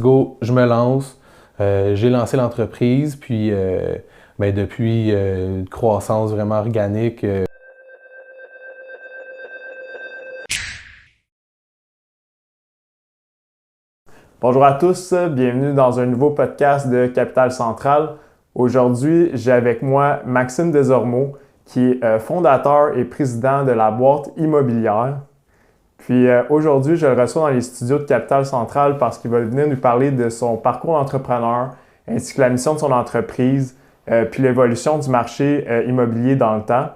go, je me lance. J'ai lancé l'entreprise, puis depuis une croissance vraiment organique. Bonjour à tous, bienvenue dans un nouveau podcast de Capital Central. Aujourd'hui, j'ai avec moi Maxime Desormeaux, qui est fondateur et président de la boîte immobilière. Puis aujourd'hui, je le reçois dans les studios de Capital Central parce qu'il va venir nous parler de son parcours d'entrepreneur, ainsi que la mission de son entreprise, puis l'évolution du marché immobilier dans le temps.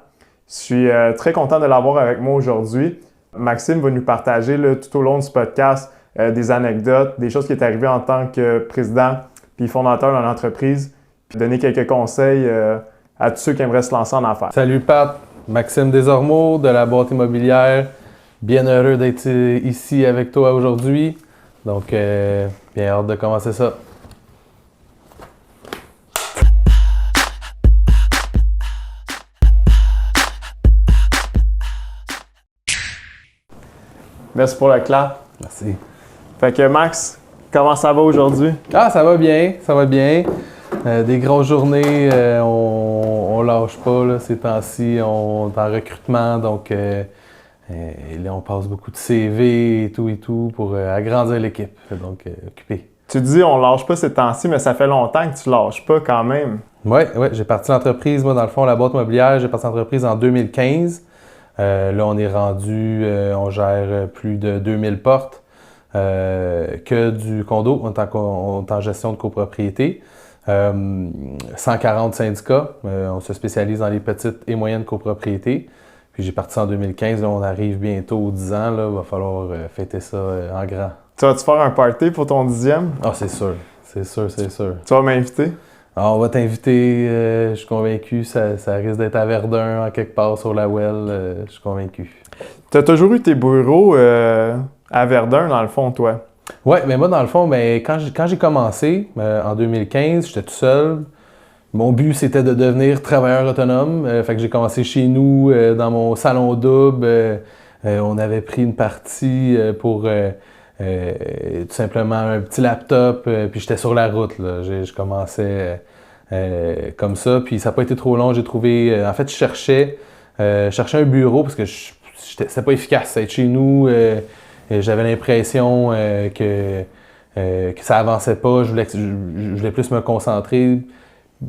Je suis très content de l'avoir avec moi aujourd'hui. Maxime va nous partager tout au long du podcast des anecdotes, des choses qui est arrivées en tant que président puis fondateur de l'entreprise, puis donner quelques conseils à tous ceux qui aimeraient se lancer en affaires. Salut Pat, Maxime Desormeaux de la boîte immobilière. Bien heureux d'être ici avec toi aujourd'hui. Donc, bien hâte de commencer ça. Merci pour le clap. Merci. Fait que Max, comment ça va aujourd'hui? Ah, ça va bien, ça va bien. Des grosses journées, on lâche pas là, ces temps-ci, on est en recrutement, donc là on passe beaucoup de CV et tout pour agrandir l'équipe, donc occupé. Tu dis on lâche pas ces temps-ci, mais ça fait longtemps que tu lâches pas quand même. Oui, j'ai parti l'entreprise, moi dans le fond, la boîte immobilière, j'ai parti l'entreprise en 2015. Là on est rendu, on gère plus de 2000 portes. Que du condo, on est en gestion de copropriété. 140 syndicats, on se spécialise dans les petites et moyennes copropriétés. Puis j'ai parti en 2015, là on arrive bientôt aux 10 ans, là, il va falloir fêter ça en grand. Tu vas-tu faire un party pour ton 10e? Ah, c'est sûr, c'est sûr. Tu vas m'inviter? Ah, on va t'inviter, je suis convaincu, ça risque d'être à Verdun, en quelque part sur la Well, je suis convaincu. Tu as toujours eu tes bureaux à Verdun, dans le fond, toi? Oui, mais moi, dans le fond, quand j'ai commencé, en 2015, j'étais tout seul. Mon but, c'était de devenir travailleur autonome. Fait que j'ai commencé chez nous, dans mon salon double. On avait pris une partie pour tout simplement un petit laptop, puis j'étais sur la route, là. Je commençais comme ça, puis ça n'a pas été trop long. J'ai trouvé... en fait, je cherchais un bureau parce que c'était pas efficace. Être chez nous... j'avais l'impression que ça avançait pas, je voulais plus me concentrer.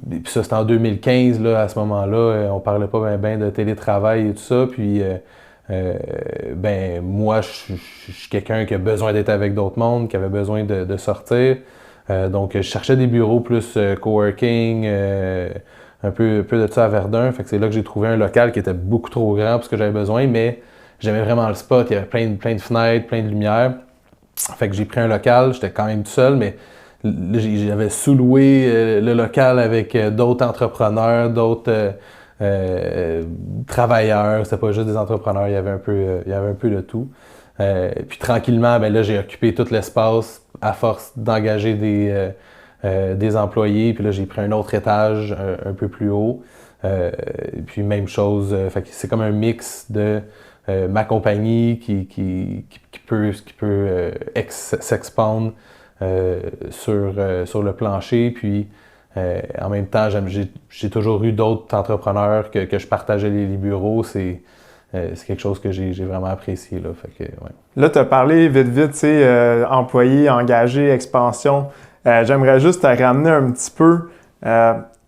Puis ça, c'était en 2015, là, à ce moment-là, on parlait pas bien de télétravail et tout ça. Puis, moi, je suis quelqu'un qui a besoin d'être avec d'autres mondes, qui avait besoin de sortir. Donc, je cherchais des bureaux plus coworking, un peu de ça à Verdun. Fait que c'est là que j'ai trouvé un local qui était beaucoup trop grand pour ce que j'avais besoin, mais j'aimais vraiment le spot, il y avait plein de fenêtres, plein de lumière. Fait que j'ai pris un local, j'étais quand même tout seul, mais j'avais sous-loué le local avec d'autres entrepreneurs, d'autres travailleurs. C'était pas juste des entrepreneurs, il y avait un peu de tout. Puis tranquillement, là, j'ai occupé tout l'espace à force d'engager des employés. Puis là, j'ai pris un autre étage un peu plus haut. Puis même chose, fait que c'est comme un mix de ma compagnie qui peut s'expandre sur le plancher. Puis en même temps, j'ai toujours eu d'autres entrepreneurs que je partageais les bureaux. C'est quelque chose que j'ai vraiment apprécié, là. Fait que, ouais. Là, tu as parlé vite, tu sais, employés, engagés, expansion. J'aimerais juste te ramener un petit peu.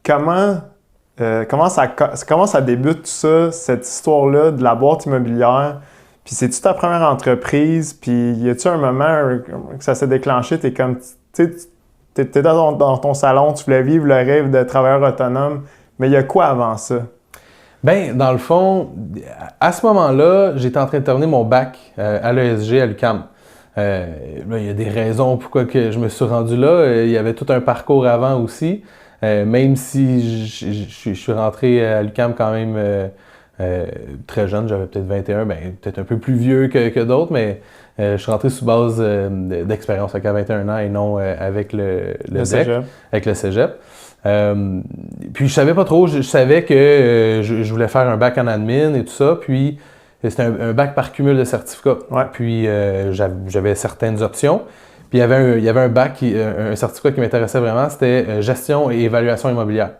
Comment ça débute tout ça, cette histoire-là de la boîte immobilière? Puis c'est-tu ta première entreprise? Puis y a-tu un moment que ça s'est déclenché? T'es comme, tu sais, t'étais dans ton salon, tu voulais vivre le rêve de travailleur autonome. Mais il y a quoi avant ça? Bien, dans le fond, à ce moment-là, j'étais en train de terminer mon bac à l'ESG à l'UQAM. Là, il y a des raisons pourquoi que je me suis rendu là. Il y avait tout un parcours avant aussi. Même si je suis rentré à l'UQAM quand même très jeune, j'avais peut-être 21, peut-être un peu plus vieux que d'autres, mais je suis rentré sous base d'expérience, à 21 ans et non avec le cégep. Avec le cégep. Puis je savais pas trop, je savais que je voulais faire un bac en admin et tout ça, puis c'était un bac par cumul de certificats. Ouais. Puis j'avais certaines options. Puis il y avait un bac, un certificat qui m'intéressait vraiment, c'était gestion et évaluation immobilière.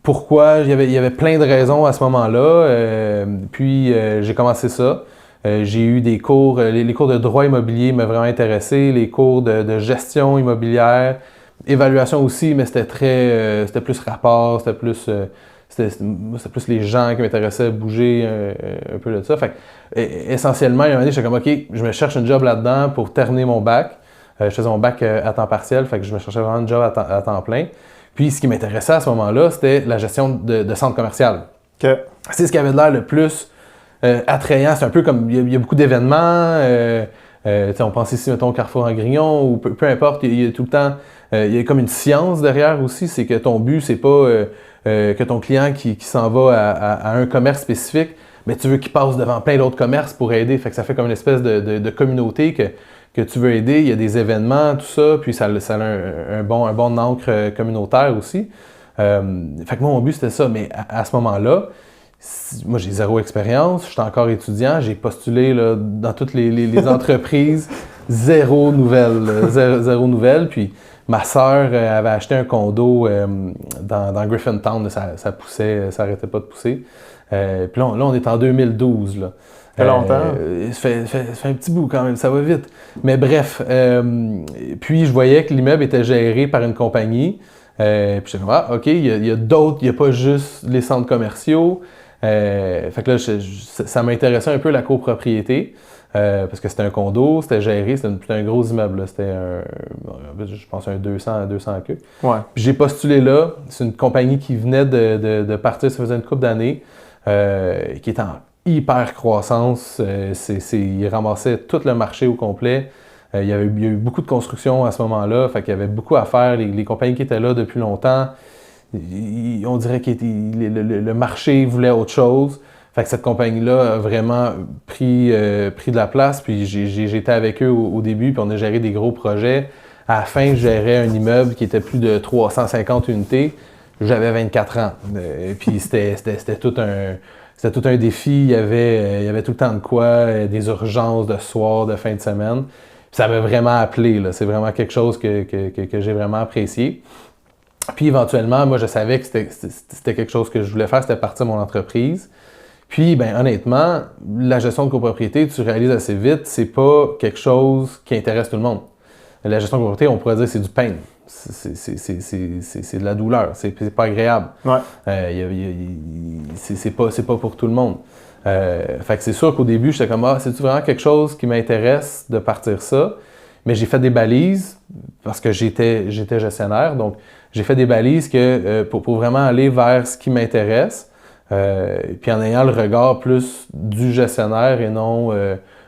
Pourquoi? Il y avait plein de raisons à ce moment-là. Puis j'ai commencé ça. J'ai eu des cours, les cours de droit immobilier m'ont vraiment intéressé, les cours de gestion immobilière, évaluation aussi, mais c'était plus rapport, c'était plus les gens qui m'intéressaient, bouger un peu de ça. Fait que, essentiellement, il y a un moment donné, j'étais comme, OK, je me cherche un job là-dedans pour terminer mon bac. Je faisais mon bac à temps partiel, fait que je me cherchais vraiment un job à temps plein. Puis ce qui m'intéressait à ce moment-là, c'était la gestion de centre commercial. Okay. C'est ce qui avait l'air le plus attrayant. C'est un peu comme, il y a beaucoup d'événements. On pense ici, mettons, Carrefour en Grignon, ou peu importe, il y a tout le temps, il y a comme une science derrière aussi, c'est que ton but, c'est pas que ton client qui s'en va à un commerce spécifique, mais tu veux qu'il passe devant plein d'autres commerces pour aider. Fait que ça fait comme une espèce de communauté que tu veux aider. Il y a des événements, tout ça, puis ça a un bon ancre communautaire aussi. Fait que moi, mon but, c'était ça. Mais à ce moment-là, moi, j'ai zéro expérience, je suis encore étudiant, j'ai postulé là, dans toutes les entreprises, zéro nouvelle. Puis ma sœur avait acheté un condo dans Griffintown, ça poussait, ça n'arrêtait pas de pousser. Puis là, on est en 2012. Là. Ça fait longtemps. Ça fait un petit bout quand même, ça va vite. Mais bref, puis je voyais que l'immeuble était géré par une compagnie. Puis j'étais comme, OK, il y a d'autres, il n'y a pas juste les centres commerciaux. Fait que là, ça m'intéressait un peu la copropriété, parce que c'était un condo, c'était géré, c'était un gros immeuble. C'était je pense un 200 queues. Ouais. Puis j'ai postulé là, c'est une compagnie qui venait de partir, ça faisait une couple d'années, qui était en hyper croissance. Ils ramassaient tout le marché au complet. Il y a eu beaucoup de construction à ce moment-là, fait qu'il y avait beaucoup à faire. Les compagnies qui étaient là depuis longtemps, on dirait que le marché voulait autre chose. Fait que cette compagnie-là a vraiment pris de la place. Puis j'étais avec eux au début, puis on a géré des gros projets. À la fin, je gérais un immeuble qui était plus de 350 unités. J'avais 24 ans. Puis c'était tout un défi. Il y avait tout le temps de quoi, des urgences de soir, de fin de semaine. Puis ça m'a vraiment appelé, là. C'est vraiment quelque chose que j'ai vraiment apprécié. Puis éventuellement, moi, je savais que c'était quelque chose que je voulais faire, c'était partir de mon entreprise. Puis, ben honnêtement, la gestion de copropriété, tu réalises assez vite, c'est pas quelque chose qui intéresse tout le monde. La gestion de copropriété, on pourrait dire c'est du pain. C'est de la douleur, c'est pas agréable. Ouais. C'est pas pour tout le monde. Fait que c'est sûr qu'au début, j'étais comme, c'est-tu vraiment quelque chose qui m'intéresse de partir ça? Mais j'ai fait des balises parce que j'étais gestionnaire. Donc, j'ai fait des balises pour vraiment aller vers ce qui m'intéresse. Puis en ayant le regard plus du gestionnaire et non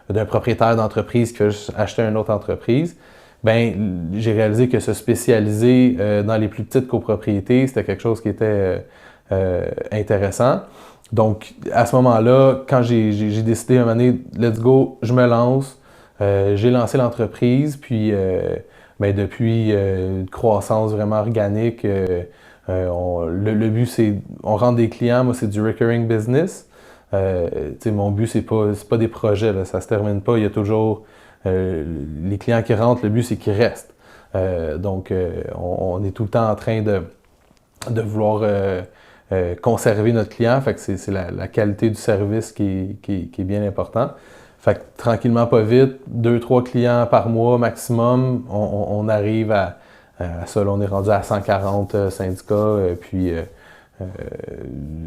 d'un propriétaire d'entreprise qui veut acheter une autre entreprise, ben j'ai réalisé que se spécialiser dans les plus petites copropriétés, c'était quelque chose qui était intéressant. Donc, à ce moment-là, quand j'ai décidé à un moment donné, let's go, je me lance, j'ai lancé l'entreprise, puis ben, depuis une croissance vraiment organique, le but, c'est, on rentre des clients, moi, c'est du recurring business. Mon but, c'est pas des projets, là, ça se termine pas, il y a toujours les clients qui rentrent, le but, c'est qu'ils restent. Donc, on est tout le temps en train de vouloir conserver notre client, fait que c'est la qualité du service qui est bien important. Fait que tranquillement, pas vite, 2-3 clients par mois maximum, on arrive à ça. Là, on est rendu à 140 syndicats, puis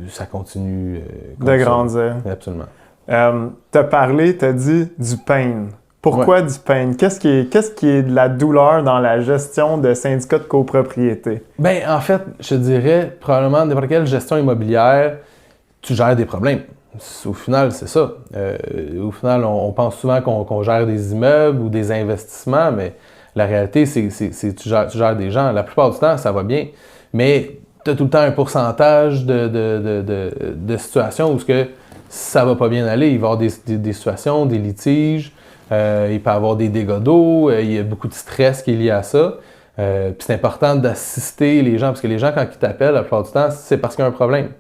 ça continue de grandir. Absolument. Tu as parlé, tu as dit du pain. Pourquoi du pain? Qu'est-ce qui est de la douleur dans la gestion de syndicats de copropriété? Bien, en fait, je dirais, probablement, n'importe quelle gestion immobilière, tu gères des problèmes. Au final, c'est ça. Au final, on pense souvent qu'on gère des immeubles ou des investissements, mais la réalité, c'est que tu gères des gens. La plupart du temps, ça va bien, mais tu as tout le temps un pourcentage de situations où ça va pas bien aller. Il va y avoir des situations, des litiges, il peut y avoir des dégâts d'eau, il y a beaucoup de stress qui est lié à ça. Puis c'est important d'assister les gens, parce que les gens, quand ils t'appellent, la plupart du temps, c'est parce qu'il y a un problème.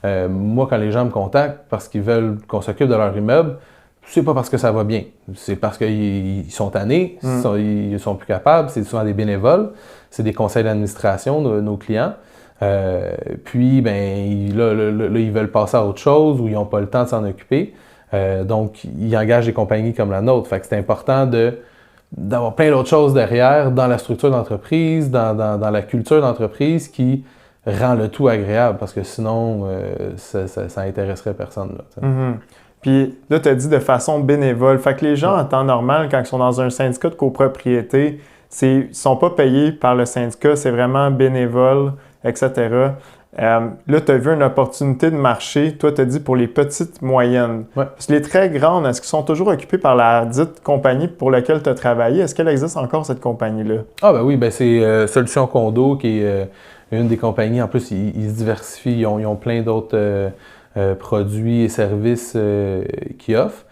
Moi, quand les gens me contactent parce qu'ils veulent qu'on s'occupe de leur immeuble, c'est pas parce que ça va bien. C'est parce qu'ils sont tannés, ils sont plus capables. C'est souvent des bénévoles. C'est des conseils d'administration de nos clients. Puis, là, ils veulent passer à autre chose ou ils n'ont pas le temps de s'en occuper. Donc, ils engagent des compagnies comme la nôtre. Fait que c'est important d'avoir plein d'autres choses derrière dans la structure d'entreprise, dans la culture d'entreprise qui rend le tout agréable parce que sinon, ça intéresserait personne. Là, Puis là, tu as dit de façon bénévole. Fait que les gens, en temps normal, quand ils sont dans un syndicat de copropriété, ils ne sont pas payés par le syndicat, c'est vraiment bénévole, etc. Là, tu as vu une opportunité de marché. Toi, tu as dit pour les petites moyennes. Ouais. Parce que les très grandes, est-ce qu'ils sont toujours occupés par la dite compagnie pour laquelle tu as travaillé? Est-ce qu'elle existe encore, cette compagnie-là? Ah ben oui, c'est Solutions Condo qui est une des compagnies. En plus, ils se diversifient. Ils ont plein d'autres produits et services qu'ils offrent.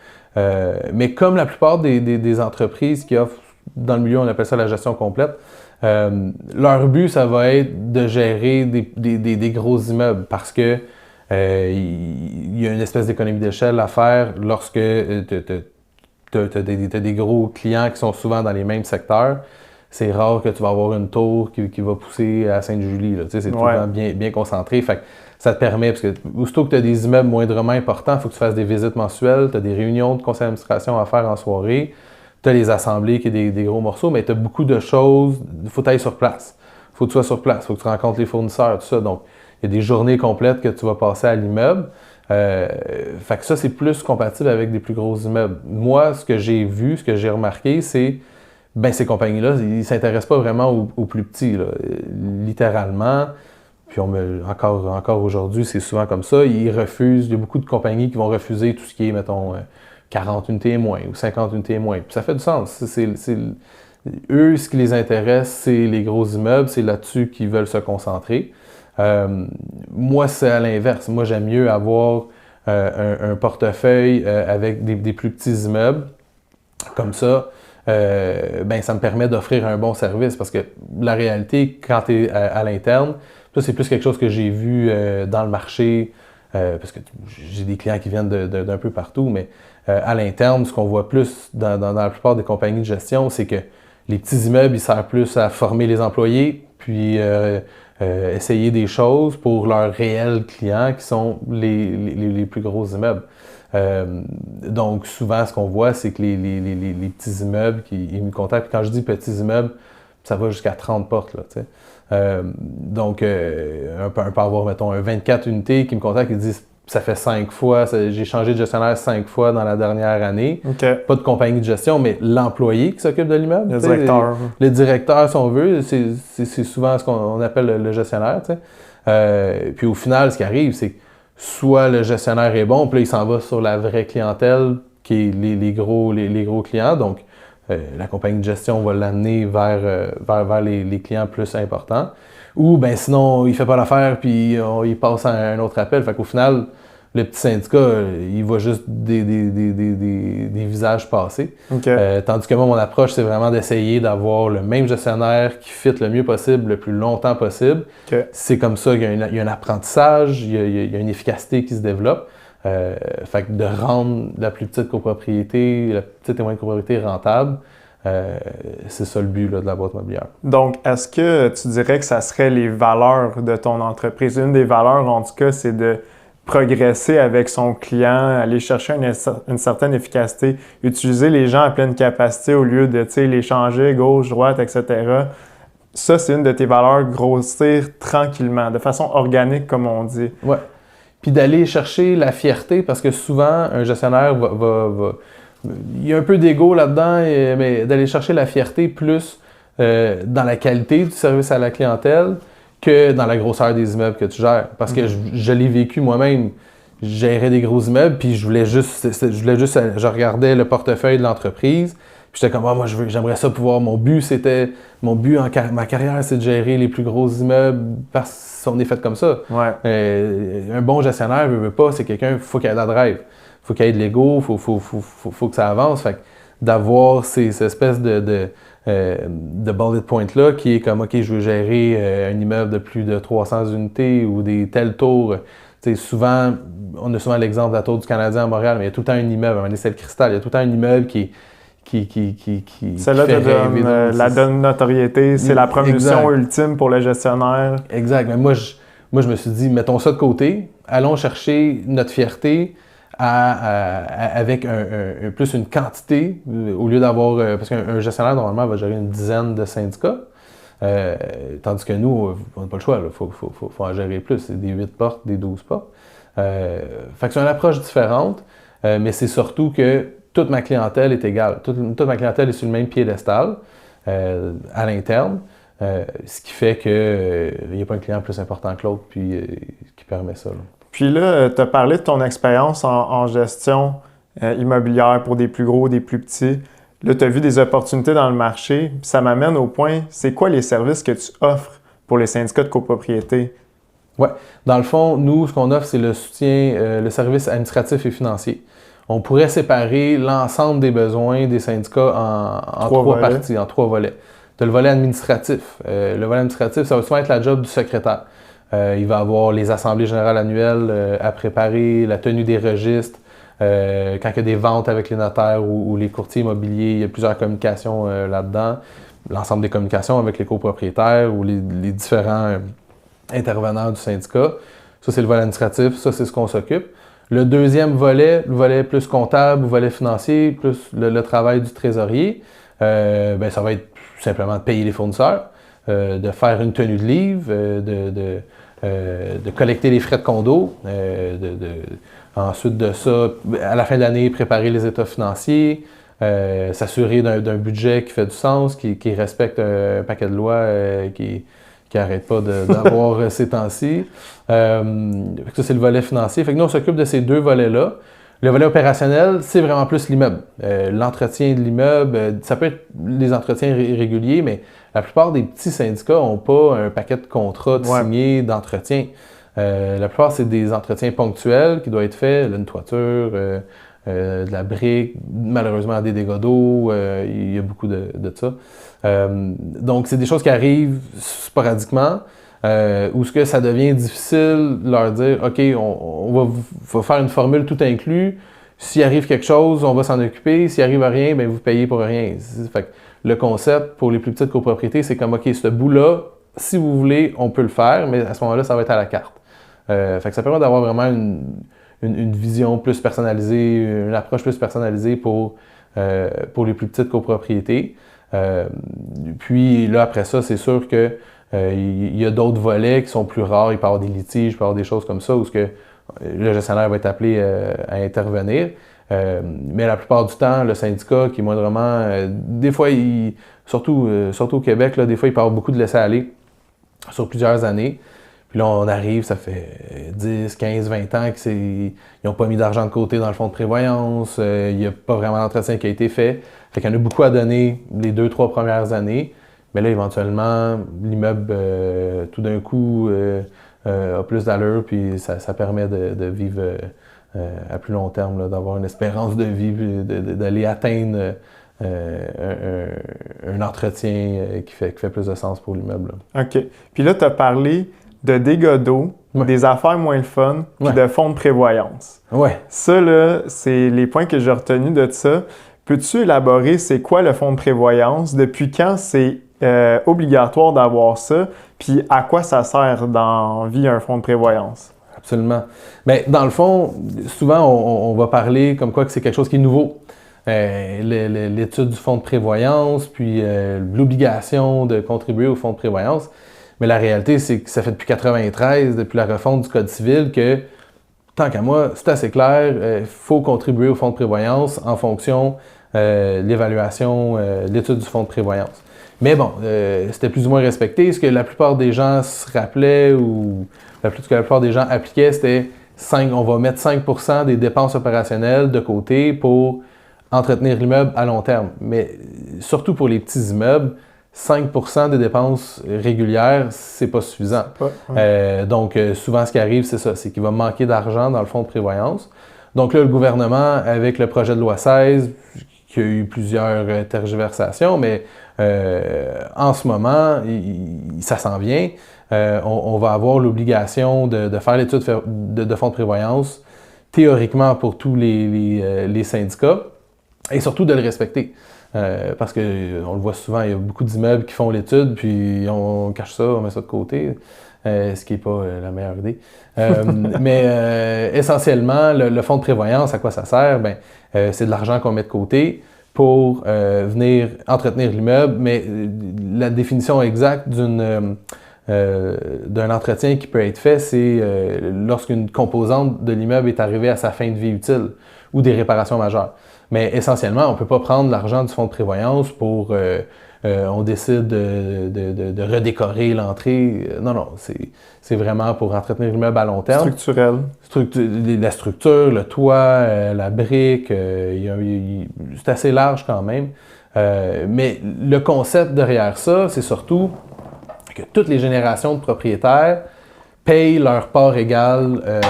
Mais comme la plupart des entreprises qui offrent, dans le milieu, on appelle ça la gestion complète, leur but, ça va être de gérer des gros immeubles parce que il y a une espèce d'économie d'échelle à faire lorsque tu as des gros clients qui sont souvent dans les mêmes secteurs. C'est rare que tu vas avoir une tour qui va pousser à Sainte-Julie. Là. Tu sais, c'est souvent bien concentré. Fait que ça te permet, parce que aussitôt que tu as des immeubles moindrement importants, il faut que tu fasses des visites mensuelles, tu as des réunions de conseil d'administration à faire en soirée, tu as les assemblées qui est des gros morceaux, mais tu as beaucoup de choses, il faut que tu ailles sur place. Il faut que tu sois sur place, il faut que tu rencontres les fournisseurs, tout ça. Donc, il y a des journées complètes que tu vas passer à l'immeuble. Fait que ça, c'est plus compatible avec des plus gros immeubles. Moi, ce que j'ai vu, ce que j'ai remarqué, c'est ces compagnies-là, ils ne s'intéressent pas vraiment aux plus petits, là. Littéralement. Puis encore aujourd'hui, c'est souvent comme ça. Ils refusent, il y a beaucoup de compagnies qui vont refuser tout ce qui est, mettons, 40 unités et moins ou 50 unités et moins. Puis ça fait du sens. Eux, ce qui les intéresse, c'est les gros immeubles, c'est là-dessus qu'ils veulent se concentrer. Moi, c'est à l'inverse. Moi, j'aime mieux avoir un portefeuille avec des plus petits immeubles. Comme ça, ça me permet d'offrir un bon service parce que la réalité, quand tu es à l'interne, ça, c'est plus quelque chose que j'ai vu dans le marché, parce que j'ai des clients qui viennent d'un peu partout, mais à l'interne, ce qu'on voit plus dans la plupart des compagnies de gestion, c'est que les petits immeubles, ils servent plus à former les employés, puis essayer des choses pour leurs réels clients qui sont les plus gros immeubles. Donc, souvent, ce qu'on voit, c'est que les petits immeubles ils me contactent. Puis quand je dis petits immeubles, ça va jusqu'à 30 portes, là, tu sais. Donc, on peut avoir, mettons, un 24 unités qui me contacte et dit ça fait 5 fois, j'ai changé de gestionnaire 5 fois dans la dernière année. Okay. Pas de compagnie de gestion, mais l'employé qui s'occupe de l'immeuble. Le directeur. Le directeur, si on veut, c'est souvent ce qu'on appelle le gestionnaire, tu sais. Puis au final, ce qui arrive, c'est que soit le gestionnaire est bon, puis là, il s'en va sur la vraie clientèle, qui est les gros clients. Donc, la compagnie de gestion va l'amener vers les clients plus importants. Ou sinon, il ne fait pas l'affaire, puis il passe à un autre appel. Fait qu'au final, le petit syndicat, il voit juste des visages passer. Okay. Tandis que moi, mon approche, c'est vraiment d'essayer d'avoir le même gestionnaire qui fit le mieux possible, le plus longtemps possible. Okay. C'est comme ça qu'il y a un apprentissage, il y a une efficacité qui se développe. Fait que de rendre la plus petite copropriété, la petite et moyenne copropriété rentable, c'est ça le but là, de la boîte mobilière. Donc, est-ce que tu dirais que ça serait les valeurs de ton entreprise? Une des valeurs, en tout cas, c'est de progresser avec son client, aller chercher une certaine efficacité, utiliser les gens à pleine capacité au lieu de les changer gauche, droite, etc. Ça, c'est une de tes valeurs, grossir tranquillement, de façon organique, comme on dit. Ouais. Puis d'aller chercher la fierté, parce que souvent, un gestionnaire il y a un peu d'ego là-dedans, mais d'aller chercher la fierté plus dans la qualité du service à la clientèle que dans la grosseur des immeubles que tu gères. Parce que je l'ai vécu moi-même. Je gérais des gros immeubles, puis je regardais le portefeuille de l'entreprise, puis j'étais comme, moi, j'aimerais ça pouvoir, ma carrière, c'est de gérer les plus gros immeubles parce qu'on est fait comme ça. Ouais. Un bon gestionnaire veut pas, c'est quelqu'un, il faut qu'il ait de la drive. Il faut qu'il y ait de l'ego, il faut que ça avance. Fait que d'avoir ces espèces de bullet point-là qui est comme, OK, je veux gérer un immeuble de plus de 300 unités ou des tels tours. Souvent, on a souvent l'exemple de la Tour du Canadien à Montréal, mais il y a tout le temps un immeuble. À un moment donné, c'est le Cristal. Il y a tout le temps un immeuble qui Celle-là fait rêver. la donne notoriété. C'est la promotion exact. ultime pour le gestionnaire. Exact. Mais moi, je me suis dit, mettons ça de côté. Allons chercher notre fierté avec plus une quantité, au lieu d'avoir... parce qu'un gestionnaire, normalement, va gérer une dizaine de syndicats. Tandis que nous, on n'a pas le choix. Il faut en gérer plus. C'est des 8 portes, des 12 portes. Fait que c'est une approche différente, mais c'est surtout que toute ma clientèle est égale. Toute ma clientèle est sur le même piédestal à l'interne, ce qui fait qu'il n'y a pas un client plus important que l'autre puis qui permet ça. Là. Puis là, tu as parlé de ton expérience en gestion immobilière pour des plus gros, des plus petits. Là, tu as vu des opportunités dans le marché. Puis ça m'amène au point, c'est quoi les services que tu offres pour les syndicats de copropriété? Oui. Dans le fond, nous, ce qu'on offre, c'est le soutien, le service administratif et financier. On pourrait séparer l'ensemble des besoins des syndicats en trois parties, en 3 volets. Tu as le volet administratif. Le volet administratif, ça va souvent être la job du secrétaire. Il va avoir les assemblées générales annuelles à préparer, la tenue des registres, quand il y a des ventes avec les notaires ou les courtiers immobiliers, il y a plusieurs communications là-dedans. L'ensemble des communications avec les copropriétaires ou les différents intervenants du syndicat. Ça, c'est le volet administratif. Ça, c'est ce qu'on s'occupe. Le deuxième volet, le volet plus comptable, le volet financier, plus le travail du trésorier, ça va être simplement de payer les fournisseurs, de faire une tenue de livre, de collecter les frais de condo, ensuite de ça, à la fin de l'année, préparer les états financiers, s'assurer d'un budget qui fait du sens, qui respecte un paquet de lois qui n'arrête pas d'avoir ces temps-ci. Ça, c'est le volet financier. Fait que nous, on s'occupe de ces 2 volets-là. Le volet opérationnel, c'est vraiment plus l'immeuble. L'entretien de l'immeuble, ça peut être les entretiens réguliers, mais la plupart des petits syndicats n'ont pas un paquet de contrats signés d'entretien. La plupart, c'est des entretiens ponctuels qui doivent être faits, une toiture, de la brique, malheureusement des dégâts d'eau, il y a beaucoup de ça. Donc, c'est des choses qui arrivent sporadiquement, où ce que ça devient difficile de leur dire « OK, on va faire une formule tout inclus. S'il arrive quelque chose, on va s'en occuper. S'il arrive à rien, bien, vous payez pour rien. » Fait que le concept pour les plus petites copropriétés, c'est comme « OK, ce bout-là, si vous voulez, on peut le faire, mais à ce moment-là, ça va être à la carte. » Fait que ça permet d'avoir vraiment une vision plus personnalisée, une approche plus personnalisée pour les plus petites copropriétés. Puis là, après ça, c'est sûr que il y a d'autres volets qui sont plus rares. Il peut y avoir des litiges, il peut y avoir des choses comme ça où le gestionnaire va être appelé à intervenir. Mais la plupart du temps, le syndicat qui est moindrement... des fois, surtout au Québec, là, des fois, il peut y avoir beaucoup de laisser-aller sur plusieurs années. Puis là, on arrive, ça fait 10, 15, 20 ans qu'ils n'ont pas mis d'argent de côté dans le fonds de prévoyance. Il n'y a pas vraiment d'entretien qui a été fait. Fait qu'il y en a beaucoup à donner les 2-3 premières années. Mais là, éventuellement, l'immeuble, tout d'un coup, a plus d'allure, puis ça permet de vivre à plus long terme, là, d'avoir une espérance de vie, d'aller atteindre un entretien qui fait plus de sens pour l'immeuble. Là. OK. Puis là, tu as parlé de dégâts d'eau, des affaires moins le fun, puis de fonds de prévoyance. Ouais. Ça, là, c'est les points que j'ai retenus de ça. Peux-tu élaborer c'est quoi le fonds de prévoyance? Depuis quand c'est obligatoire d'avoir ça? Puis à quoi ça sert dans vie un fonds de prévoyance? Absolument. Bien, dans le fond, souvent, on va parler comme quoi que c'est quelque chose qui est nouveau. L'étude du fonds de prévoyance, puis l'obligation de contribuer au fonds de prévoyance. Mais la réalité, c'est que ça fait depuis 1993, depuis la refonte du Code civil, que, tant qu'à moi, c'est assez clair, il faut contribuer au fonds de prévoyance en fonction de l'évaluation, de l'étude du fonds de prévoyance. Mais bon, c'était plus ou moins respecté. Ce que la plupart des gens se rappelaient ou ce que la plupart des gens appliquaient, c'était on va mettre 5% des dépenses opérationnelles de côté pour entretenir l'immeuble à long terme. Mais surtout pour les petits immeubles, 5% des dépenses régulières, c'est pas suffisant. Donc, souvent, ce qui arrive, c'est ça, c'est qu'il va manquer d'argent dans le fonds de prévoyance. Donc là, le gouvernement, avec le projet de loi 16, qu'il y a eu plusieurs tergiversations, mais en ce moment, ça s'en vient. On va avoir l'obligation de faire l'étude de fonds de prévoyance, théoriquement pour tous les syndicats, et surtout de le respecter. Parce qu'on le voit souvent, il y a beaucoup d'immeubles qui font l'étude, puis on cache ça, on met ça de côté, ce qui n'est pas la meilleure idée. Mais essentiellement, le fonds de prévoyance, à quoi ça sert? C'est de l'argent qu'on met de côté pour venir entretenir l'immeuble, mais la définition exacte d'un entretien qui peut être fait, c'est lorsqu'une composante de l'immeuble est arrivée à sa fin de vie utile ou des réparations majeures. Mais essentiellement, on ne peut pas prendre l'argent du fonds de prévoyance pour on décide de redécorer l'entrée. Non, c'est vraiment pour entretenir l'immeuble à long terme. Structurel. La structure, le toit, la brique, c'est assez large quand même. Mais le concept derrière ça, c'est surtout que toutes les générations de propriétaires payent leur part égale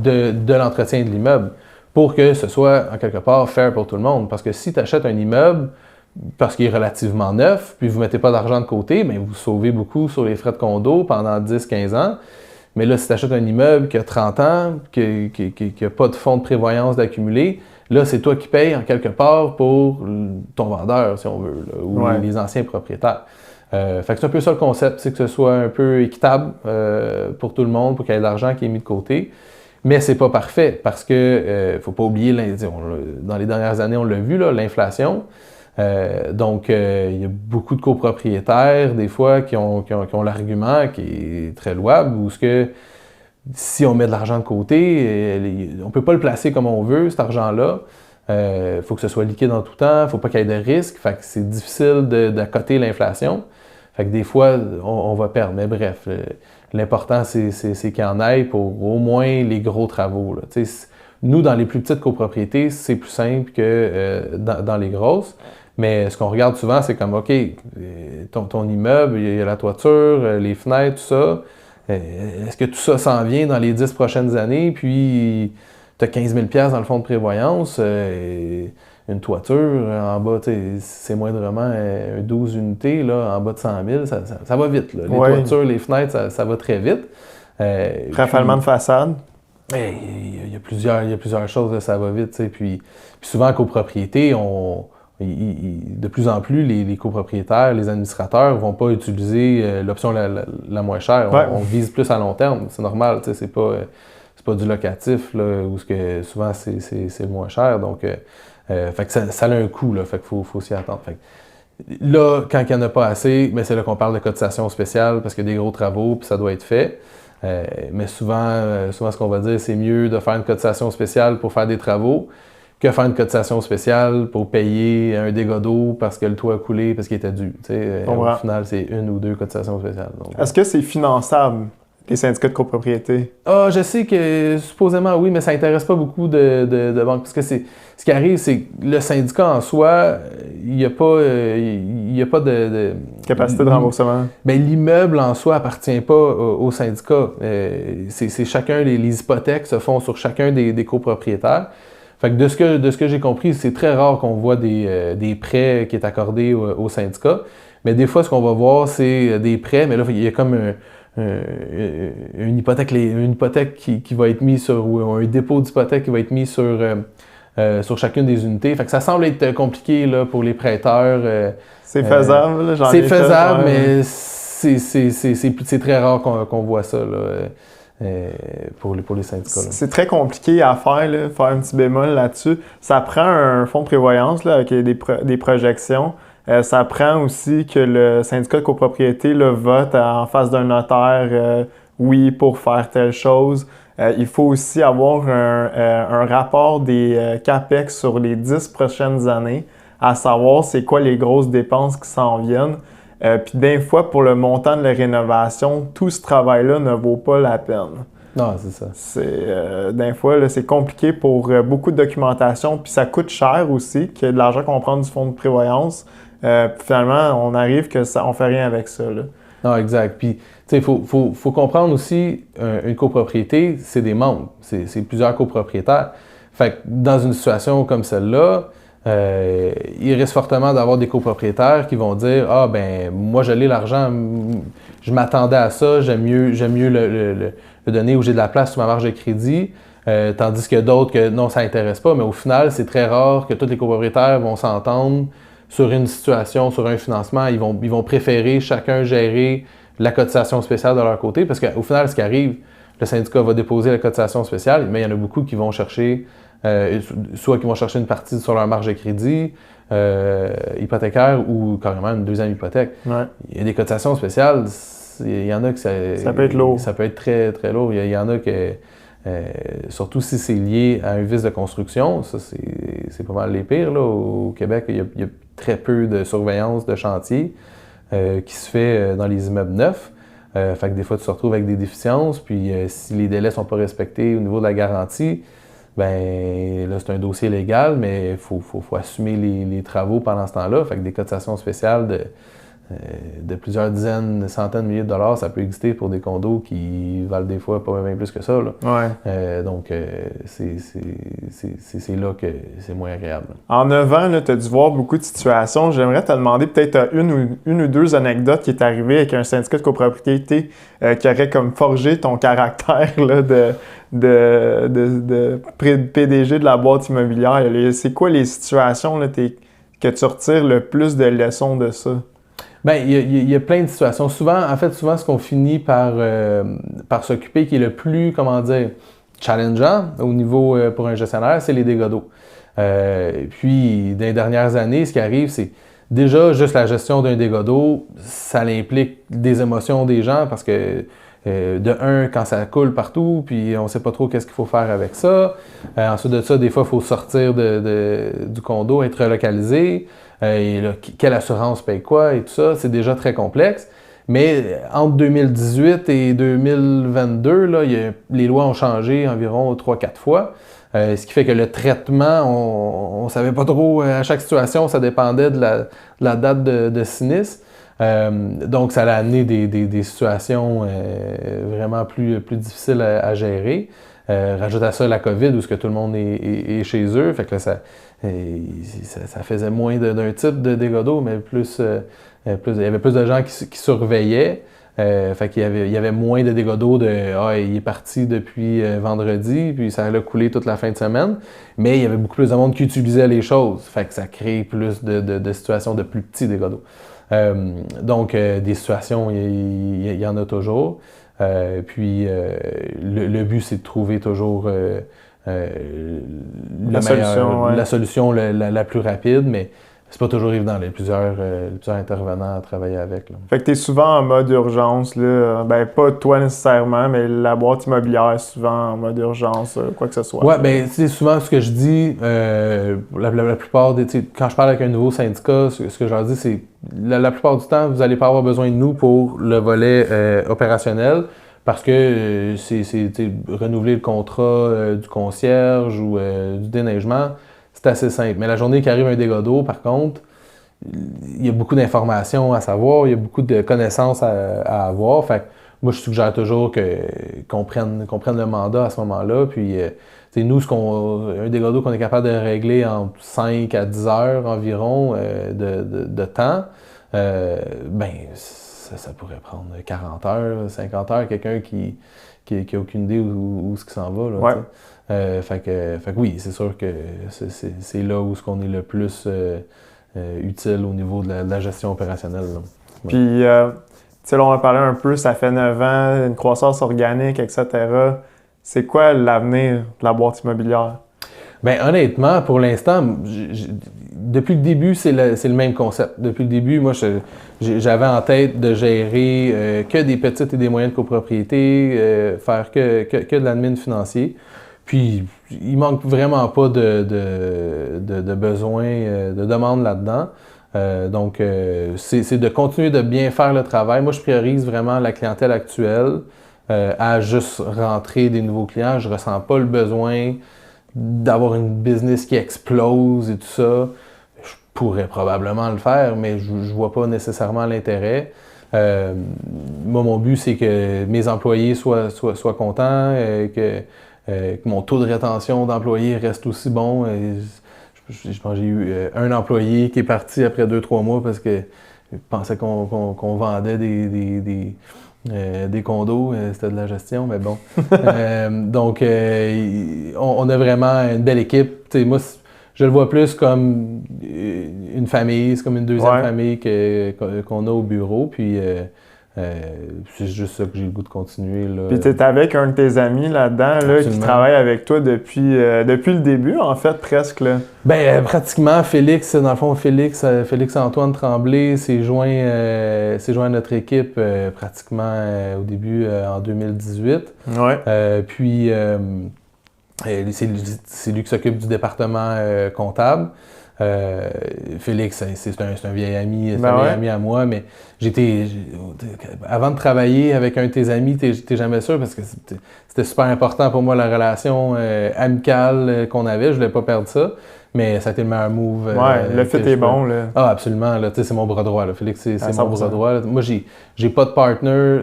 de l'entretien de l'immeuble pour que ce soit, en quelque part, fair pour tout le monde. Parce que si tu achètes un immeuble parce qu'il est relativement neuf, puis vous ne mettez pas d'argent de côté, bien, vous sauvez beaucoup sur les frais de condo pendant 10-15 ans. Mais là, si tu achètes un immeuble qui a 30 ans, qui n'a pas de fonds de prévoyance d'accumuler, là, c'est toi qui payes en quelque part pour ton vendeur, si on veut, là, ou les anciens propriétaires. Fait que c'est un peu ça le concept, c'est que ce soit un peu équitable pour tout le monde, pour qu'il y ait de l'argent qui est mis de côté. Mais c'est pas parfait parce que faut pas oublier, dans les dernières années, on l'a vu, là, l'inflation. Donc, il y a beaucoup de copropriétaires, des fois, qui ont l'argument qui est très louable, où si on met de l'argent de côté, on peut pas le placer comme on veut, cet argent-là. Faut que ce soit liquide en tout temps, faut pas qu'il y ait de risque. Fait que c'est difficile d'accoter l'inflation. Fait que des fois, on va perdre. Mais bref, l'important, c'est qu'il y en ait pour au moins les gros travaux, là. Nous, dans les plus petites copropriétés, c'est plus simple que dans les grosses. Mais ce qu'on regarde souvent, c'est comme, OK, ton immeuble, il y a la toiture, les fenêtres, tout ça. Est-ce que tout ça s'en vient dans les 10 prochaines années? Puis, tu as 15 000 $ dans le fonds de prévoyance. Une toiture, en bas, c'est moindrement 12 unités, là, en bas de 100 000, ça va vite. Là. Les toitures, les fenêtres, ça va très vite. Raffalement de façade. Il y a plusieurs choses, là, ça va vite. Puis souvent, en copropriété, de plus en plus, les copropriétaires, les administrateurs ne vont pas utiliser l'option la moins chère. On vise plus à long terme. C'est normal, c'est pas du locatif, là, où souvent c'est le moins cher. Donc, fait que ça a un coût, là, fait qu'il faut s'y attendre. Fait que, là, quand il n'y en a pas assez, mais c'est là qu'on parle de cotisation spéciale parce qu'il y a des gros travaux puis ça doit être fait. Mais souvent, ce qu'on va dire, c'est mieux de faire une cotisation spéciale pour faire des travaux que faire une cotisation spéciale pour payer un dégât d'eau parce que le toit a coulé parce qu'il était dû. Au final, c'est une ou deux cotisations spéciales. Est-ce que c'est finançable, les syndicats de copropriété? Je sais que supposément oui, mais ça n'intéresse pas beaucoup de banques. Parce que ce qui arrive, c'est que le syndicat en soi, il n'y a pas de capacité de remboursement. L'immeuble en soi appartient pas au syndicat. C'est chacun, les hypothèques se font sur chacun des copropriétaires. Fait que de ce que j'ai compris, c'est très rare qu'on voit des prêts qui est accordés au syndicat. Mais des fois, ce qu'on va voir, c'est des prêts, mais là, il y a comme une hypothèque qui va être mise ou un dépôt d'hypothèque qui va être mis sur chacune des unités. Fait que ça semble être compliqué là, pour les prêteurs. C'est faisable, c'est faisable, mais c'est très rare qu'on voit ça là, pour les syndicats. Là. C'est très compliqué à faire, là, faire un petit bémol là-dessus. Ça prend un fonds de prévoyance là, avec des projections. Ça prend aussi que le syndicat de copropriété là, vote en face d'un notaire, oui, pour faire telle chose. Il faut aussi avoir un rapport des CAPEX sur les 10 prochaines années, à savoir c'est quoi les grosses dépenses qui s'en viennent. Puis des fois, pour le montant de la rénovation, tout ce travail-là ne vaut pas la peine. Non, c'est ça. Des fois, là, c'est compliqué pour beaucoup de documentation, puis ça coûte cher aussi, que de l'argent qu'on prend du fonds de prévoyance. Finalement, on arrive que on fait rien avec ça. Là. Non, exact. Puis, tu sais, faut comprendre aussi, une copropriété, c'est des membres. C'est plusieurs copropriétaires. Fait que dans une situation comme celle-là, il risque fortement d'avoir des copropriétaires qui vont dire « Ah, ben moi, je l'ai l'argent, je m'attendais à ça, j'aime mieux le donner où j'ai de la place sur ma marge de crédit. » Tandis que d'autres que non, ça n'intéresse pas, mais au final, c'est très rare que tous les copropriétaires vont s'entendre sur une situation, sur un financement. Ils vont préférer chacun gérer la cotisation spéciale de leur côté, parce qu'au final, ce qui arrive, le syndicat va déposer la cotisation spéciale, mais il y en a beaucoup qui vont chercher, soit qui vont chercher une partie sur leur marge de crédit hypothécaire ou carrément une deuxième hypothèque. Ouais. Il y a des cotisations spéciales, il y en a que ça peut être lourd. Ça peut être très, très lourd. Il y en a que, surtout si c'est lié à un vice de construction, ça c'est pas mal les pires. Là. Au Québec, il y a très peu de surveillance de chantier qui se fait dans les immeubles neufs. Fait que des fois, tu te retrouves avec des déficiences, puis si les délais ne sont pas respectés au niveau de la garantie, ben là, c'est un dossier légal, mais il faut assumer les travaux pendant ce temps-là. Fait que des cotisations spéciales de plusieurs dizaines, centaines de milliers de dollars, ça peut exister pour des condos qui valent des fois pas même plus que ça. Là. Ouais. Donc, c'est là que c'est moins agréable. En 9 ans, tu as dû voir beaucoup de situations. J'aimerais te demander peut-être une ou deux anecdotes qui est arrivée avec un syndicat de copropriété qui aurait comme forgé ton caractère là, de PDG de la boîte immobilière. C'est quoi les situations là, que tu retires le plus de leçons de ça? Bien, il y a plein de situations. Souvent, ce qu'on finit par s'occuper, qui est le plus, challengeant au niveau pour un gestionnaire, c'est les dégâts d'eau. Puis, dans les dernières années, ce qui arrive, c'est déjà juste la gestion d'un dégât d'eau, ça implique des émotions des gens parce que, quand ça coule partout, puis on ne sait pas trop qu'est-ce qu'il faut faire avec ça. Ensuite de ça, des fois, il faut sortir du condo, être relocalisé. Et là, quelle assurance paye quoi et tout ça, c'est déjà très complexe. Mais entre 2018 et 2022, là, les lois ont changé environ 3-4 fois. Ce qui fait que le traitement, on ne savait pas trop, à chaque situation, ça dépendait de la date de sinistre. Donc, ça a amené des situations vraiment plus difficiles à gérer. Rajoute à ça la COVID, où tout le monde est chez eux. Fait que là, ça faisait moins d'un type de dégâts d'eau, mais il y avait plus de gens qui surveillaient. Fait qu'il y avait moins de dégâts d'eau il est parti depuis vendredi, puis ça a coulé toute la fin de semaine. Mais il y avait beaucoup plus de monde qui utilisait les choses. Fait que ça crée plus de situations de plus petits dégâts d'eau. Donc, des situations, il y en a toujours. Puis, le but, c'est de trouver toujours la solution la plus rapide, mais c'est pas toujours évident. Il y a plusieurs intervenants à travailler avec. Là. Fait que tu es souvent en mode urgence. Là. Ben, pas toi nécessairement, mais la boîte immobilière est souvent en mode urgence, quoi que ce soit. Oui, bien, c'est souvent ce que je dis. La plupart quand je parle avec un nouveau syndicat, ce que je leur dis, c'est la plupart du temps, vous n'allez pas avoir besoin de nous pour le volet opérationnel. Parce que c'est renouveler le contrat du concierge ou du déneigement, c'est assez simple. Mais la journée qu'arrive un dégât d'eau, par contre, il y a beaucoup d'informations à savoir, il y a beaucoup de connaissances à avoir. Fait que moi, je suggère toujours qu'on prenne le mandat à ce moment-là. Puis, nous, un dégât d'eau qu'on est capable de régler en 5 à 10 heures environ de temps, ça pourrait prendre 40 heures, 50 heures, quelqu'un qui a aucune idée où ce qui s'en va. Là, ouais. Fait que oui, c'est sûr que c'est là où on est le plus utile au niveau de la gestion opérationnelle. Là. Ouais. Puis, là, on a parlé un peu, ça fait 9 ans, une croissance organique, etc. C'est quoi l'avenir de la boîte immobilière? Bien, honnêtement, pour l'instant, depuis le début, c'est le même concept. Depuis le début, moi, j'avais en tête de gérer que des petites et des moyennes copropriétés, faire que de l'admin financier. Puis, il manque vraiment pas de besoins, de demandes là-dedans. Donc, c'est de continuer de bien faire le travail. Moi, je priorise vraiment la clientèle actuelle à juste rentrer des nouveaux clients. Je ressens pas le besoin d'avoir une business qui explose et tout ça. Je pourrais probablement le faire, mais je vois pas nécessairement l'intérêt. Moi, mon but, c'est que mes employés soient contents, que mon taux de rétention d'employés reste aussi bon. je pense que j'ai eu un employé qui est parti après 2-3 mois parce que je pensais qu'on vendait des condos, c'était de la gestion, mais bon. Donc, on a vraiment une belle équipe. T'sais, moi, je le vois plus comme une famille, c'est comme une deuxième famille qu'on a au bureau. Puis, c'est juste ça que j'ai le goût de continuer. Là. Puis tu es avec un de tes amis là-dedans là, qui travaille avec toi depuis le début, en fait, presque. Là. Ben, pratiquement, Félix, dans le fond, Félix-Antoine Tremblay s'est joint à notre équipe pratiquement au début en 2018. Ouais. Puis, c'est lui qui s'occupe du département comptable. Félix, c'est un vieil ami, ami à moi, mais avant de travailler avec un de tes amis, t'es jamais sûr parce que c'était super important pour moi la relation amicale qu'on avait. Je voulais pas perdre ça, mais ça a été le meilleur move. Le fit est bon là. Ah absolument, là, c'est mon bras droit. Là. Félix, c'est mon bras droit. Là. Moi, j'ai pas de partner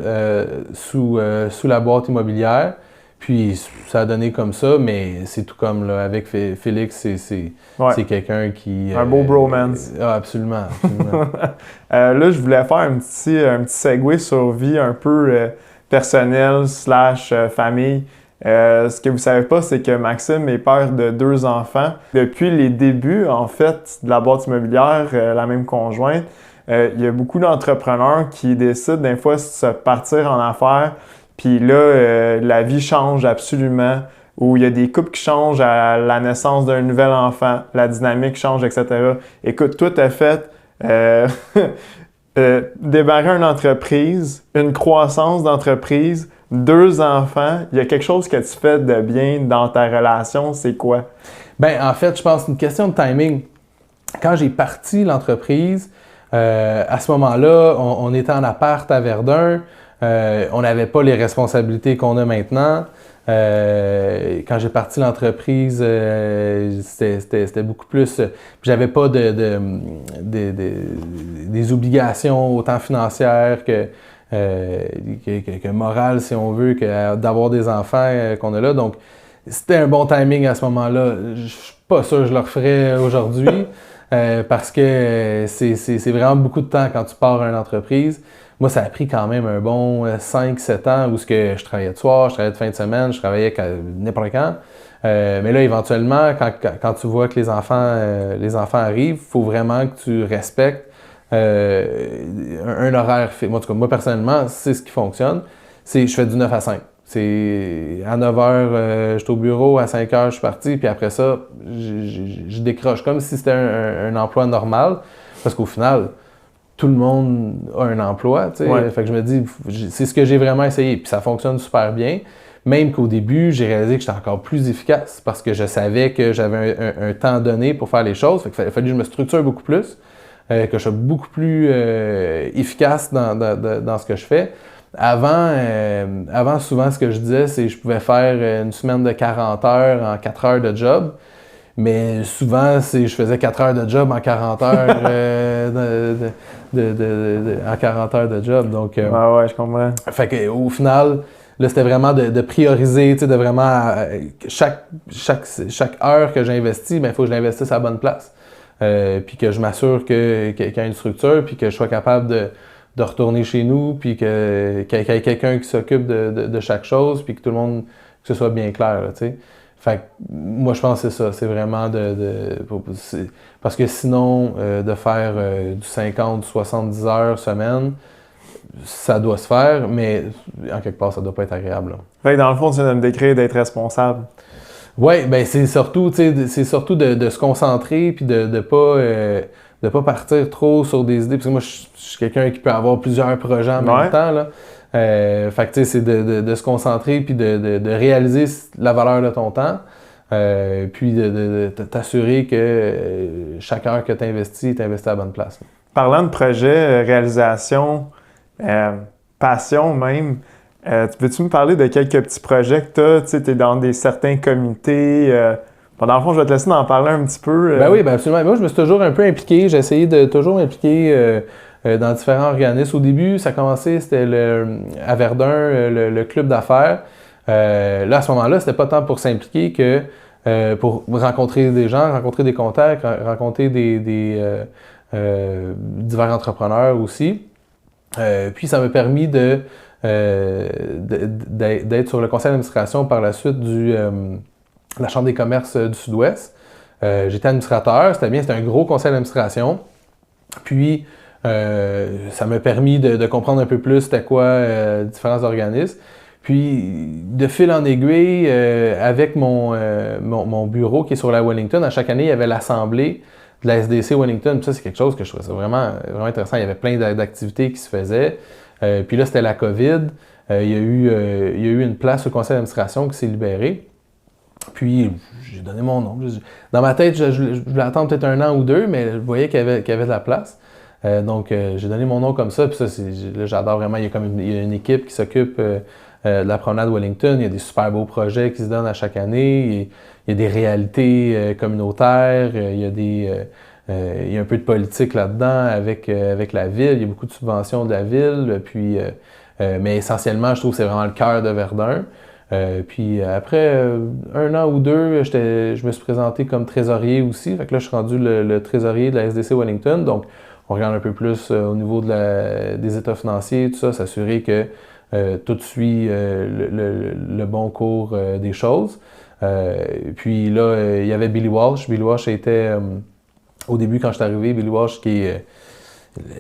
sous la boîte immobilière. Puis ça a donné comme ça, mais c'est tout comme là, avec Félix, c'est quelqu'un qui... un beau bromance. Absolument. Là, je voulais faire un petit segue sur vie un peu personnelle / famille. Ce que vous savez pas, c'est que Maxime est père de 2 enfants. Depuis les débuts, en fait, de la boîte immobilière, la même conjointe, il y a beaucoup d'entrepreneurs qui décident des fois de se partir en affaires. Puis là, la vie change absolument, où il y a des couples qui changent à la naissance d'un nouvel enfant, la dynamique change, etc. Écoute, toi, tu as fait démarrer une entreprise, une croissance d'entreprise, 2 enfants. Il y a quelque chose que tu fais de bien dans ta relation, c'est quoi? Bien, en fait, je pense que c'est une question de timing. Quand j'ai parti l'entreprise, à ce moment-là, on était en appart à Verdun. On n'avait pas les responsabilités qu'on a maintenant. Quand j'ai parti l'entreprise, c'était beaucoup plus... j'avais pas des obligations autant financières que morales, si on veut, que d'avoir des enfants qu'on a là. Donc, c'était un bon timing à ce moment-là. Je suis pas sûr que je le referais aujourd'hui parce que c'est vraiment beaucoup de temps quand tu pars à une entreprise. Moi, ça a pris quand même un bon 5-7 ans où je travaillais de soir, je travaillais de fin de semaine, je travaillais n'importe quand. Mais là, éventuellement, quand tu vois que les enfants arrivent, il faut vraiment que tu respectes un horaire fait. Moi, en tout cas, moi, personnellement, c'est ce qui fonctionne. Je fais du 9 à 5. C'est à 9 h, je suis au bureau, à 5 h, je suis parti, puis après ça, je décroche comme si c'était un emploi normal. Parce qu'au final, tout le monde a un emploi, tu sais. Ouais. Fait que je me dis, c'est ce que j'ai vraiment essayé, puis ça fonctionne super bien. Même qu'au début, j'ai réalisé que j'étais encore plus efficace parce que je savais que j'avais un temps donné pour faire les choses. Fait qu'il fallait que je me structure beaucoup plus, que je sois beaucoup plus efficace dans ce que je fais. Avant, souvent, ce que je disais, c'est que je pouvais faire une semaine de 40 heures en 4 heures de job. Mais souvent, je faisais 4 heures de job en 40 heures en 40 heures de job. Donc, ouais, je comprends. Fait qu'au final, là, c'était vraiment de prioriser, de vraiment chaque heure que j'investis, il faut que je l'investisse à la bonne place. Puis que je m'assure qu'il y a une structure, puis que je sois capable de retourner chez nous, puis qu'il y ait quelqu'un qui s'occupe de chaque chose, puis que tout le monde, que ce soit bien clair, tu sais. Fait que moi, je pense que c'est ça. C'est vraiment parce que sinon, de faire du 50, 70 heures semaine, ça doit se faire, mais en quelque part, ça doit pas être agréable. Là. Fait que dans le fond, tu viens de me décrire d'être responsable. Oui, ben c'est surtout de se concentrer puis de pas partir trop sur des idées. Parce que moi, je suis quelqu'un qui peut avoir plusieurs projets en même temps. Là. Fait que tu sais, c'est de se concentrer puis de réaliser la valeur de ton temps. Puis de t'assurer que chaque heure que tu investis, tu investis à la bonne place. Parlant de projet, réalisation, passion même, veux-tu me parler de quelques petits projets que tu as? Tu sais, tu es dans certains comités. Dans le fond, je vais te laisser en parler un petit peu. Ben oui, ben absolument. Moi, je me suis toujours un peu impliqué. J'ai essayé de toujours m'impliquer dans différents organismes. Au début, ça a commencé, c'était à Verdun, le club d'affaires. Là, à ce moment-là, c'était pas tant pour s'impliquer que pour rencontrer des gens, rencontrer des contacts, rencontrer divers entrepreneurs aussi. Puis ça m'a permis d'être sur le conseil d'administration par la suite de la Chambre des commerces du Sud-Ouest. J'étais administrateur, c'était un gros conseil d'administration. Puis ça m'a permis de comprendre un peu plus c'était quoi différents organismes. Puis, de fil en aiguille, avec mon bureau qui est sur la Wellington, à chaque année, il y avait l'assemblée de la SDC Wellington. Puis ça, c'est quelque chose que je trouvais ça vraiment, vraiment intéressant. Il y avait plein d'activités qui se faisaient. Puis là, c'était la COVID. Il y a eu une place au conseil d'administration qui s'est libérée. Puis, j'ai donné mon nom. Dans ma tête, je voulais attendre peut-être 1 an ou 2, mais je voyais qu'il y avait de la place. Donc, j'ai donné mon nom comme ça. Puis ça, là, j'adore vraiment. Il y a une équipe qui s'occupe de la promenade Wellington. Il y a des super beaux projets qui se donnent à chaque année. Il y a des réalités communautaires. Il y a un peu de politique là-dedans avec la ville. Il y a beaucoup de subventions de la ville. Puis, mais essentiellement, je trouve que c'est vraiment le cœur de Verdun. Puis après 1 an ou 2, je me suis présenté comme trésorier aussi. Fait que là, je suis rendu le trésorier de la SDC Wellington. Donc, on regarde un peu plus au niveau des états financiers, tout ça, s'assurer que tout suit le bon cours des choses. Puis là, il y avait Billy Walsh. Billy Walsh était, au début quand je suis arrivé, Billy Walsh qui est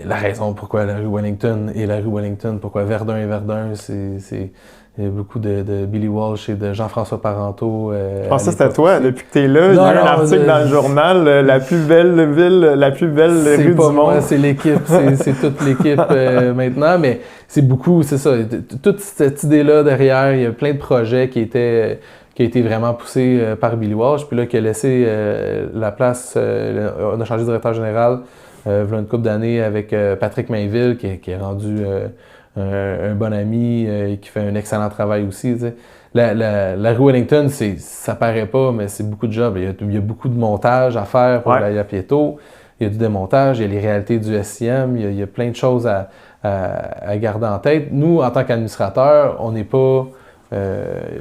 la raison pourquoi la rue Wellington est la rue Wellington, pourquoi Verdun est Verdun, il y a beaucoup de Billy Walsh et de Jean-François Parenteau. Je pense que c'était toi, depuis que tu es là. Il y a eu un article dans le journal, la plus belle ville, la plus belle rue du monde. Moi, c'est l'équipe, c'est toute l'équipe maintenant, mais c'est beaucoup, c'est ça. Toute cette idée-là derrière, il y a plein de projets qui a été vraiment poussé par Billy Walsh, puis là, qui a laissé la place, on a changé de directeur général il y a une couple d'années avec Patrick Mainville, qui est rendu un bon ami et qui fait un excellent travail aussi. Tu sais. La rue Wellington, ça paraît pas, mais c'est beaucoup de jobs. Il y a beaucoup de montage à faire pour la Pietto. Il y a du démontage, il y a les réalités du SIM, il y a plein de choses à garder en tête. Nous, en tant qu'administrateurs, on n'est pas...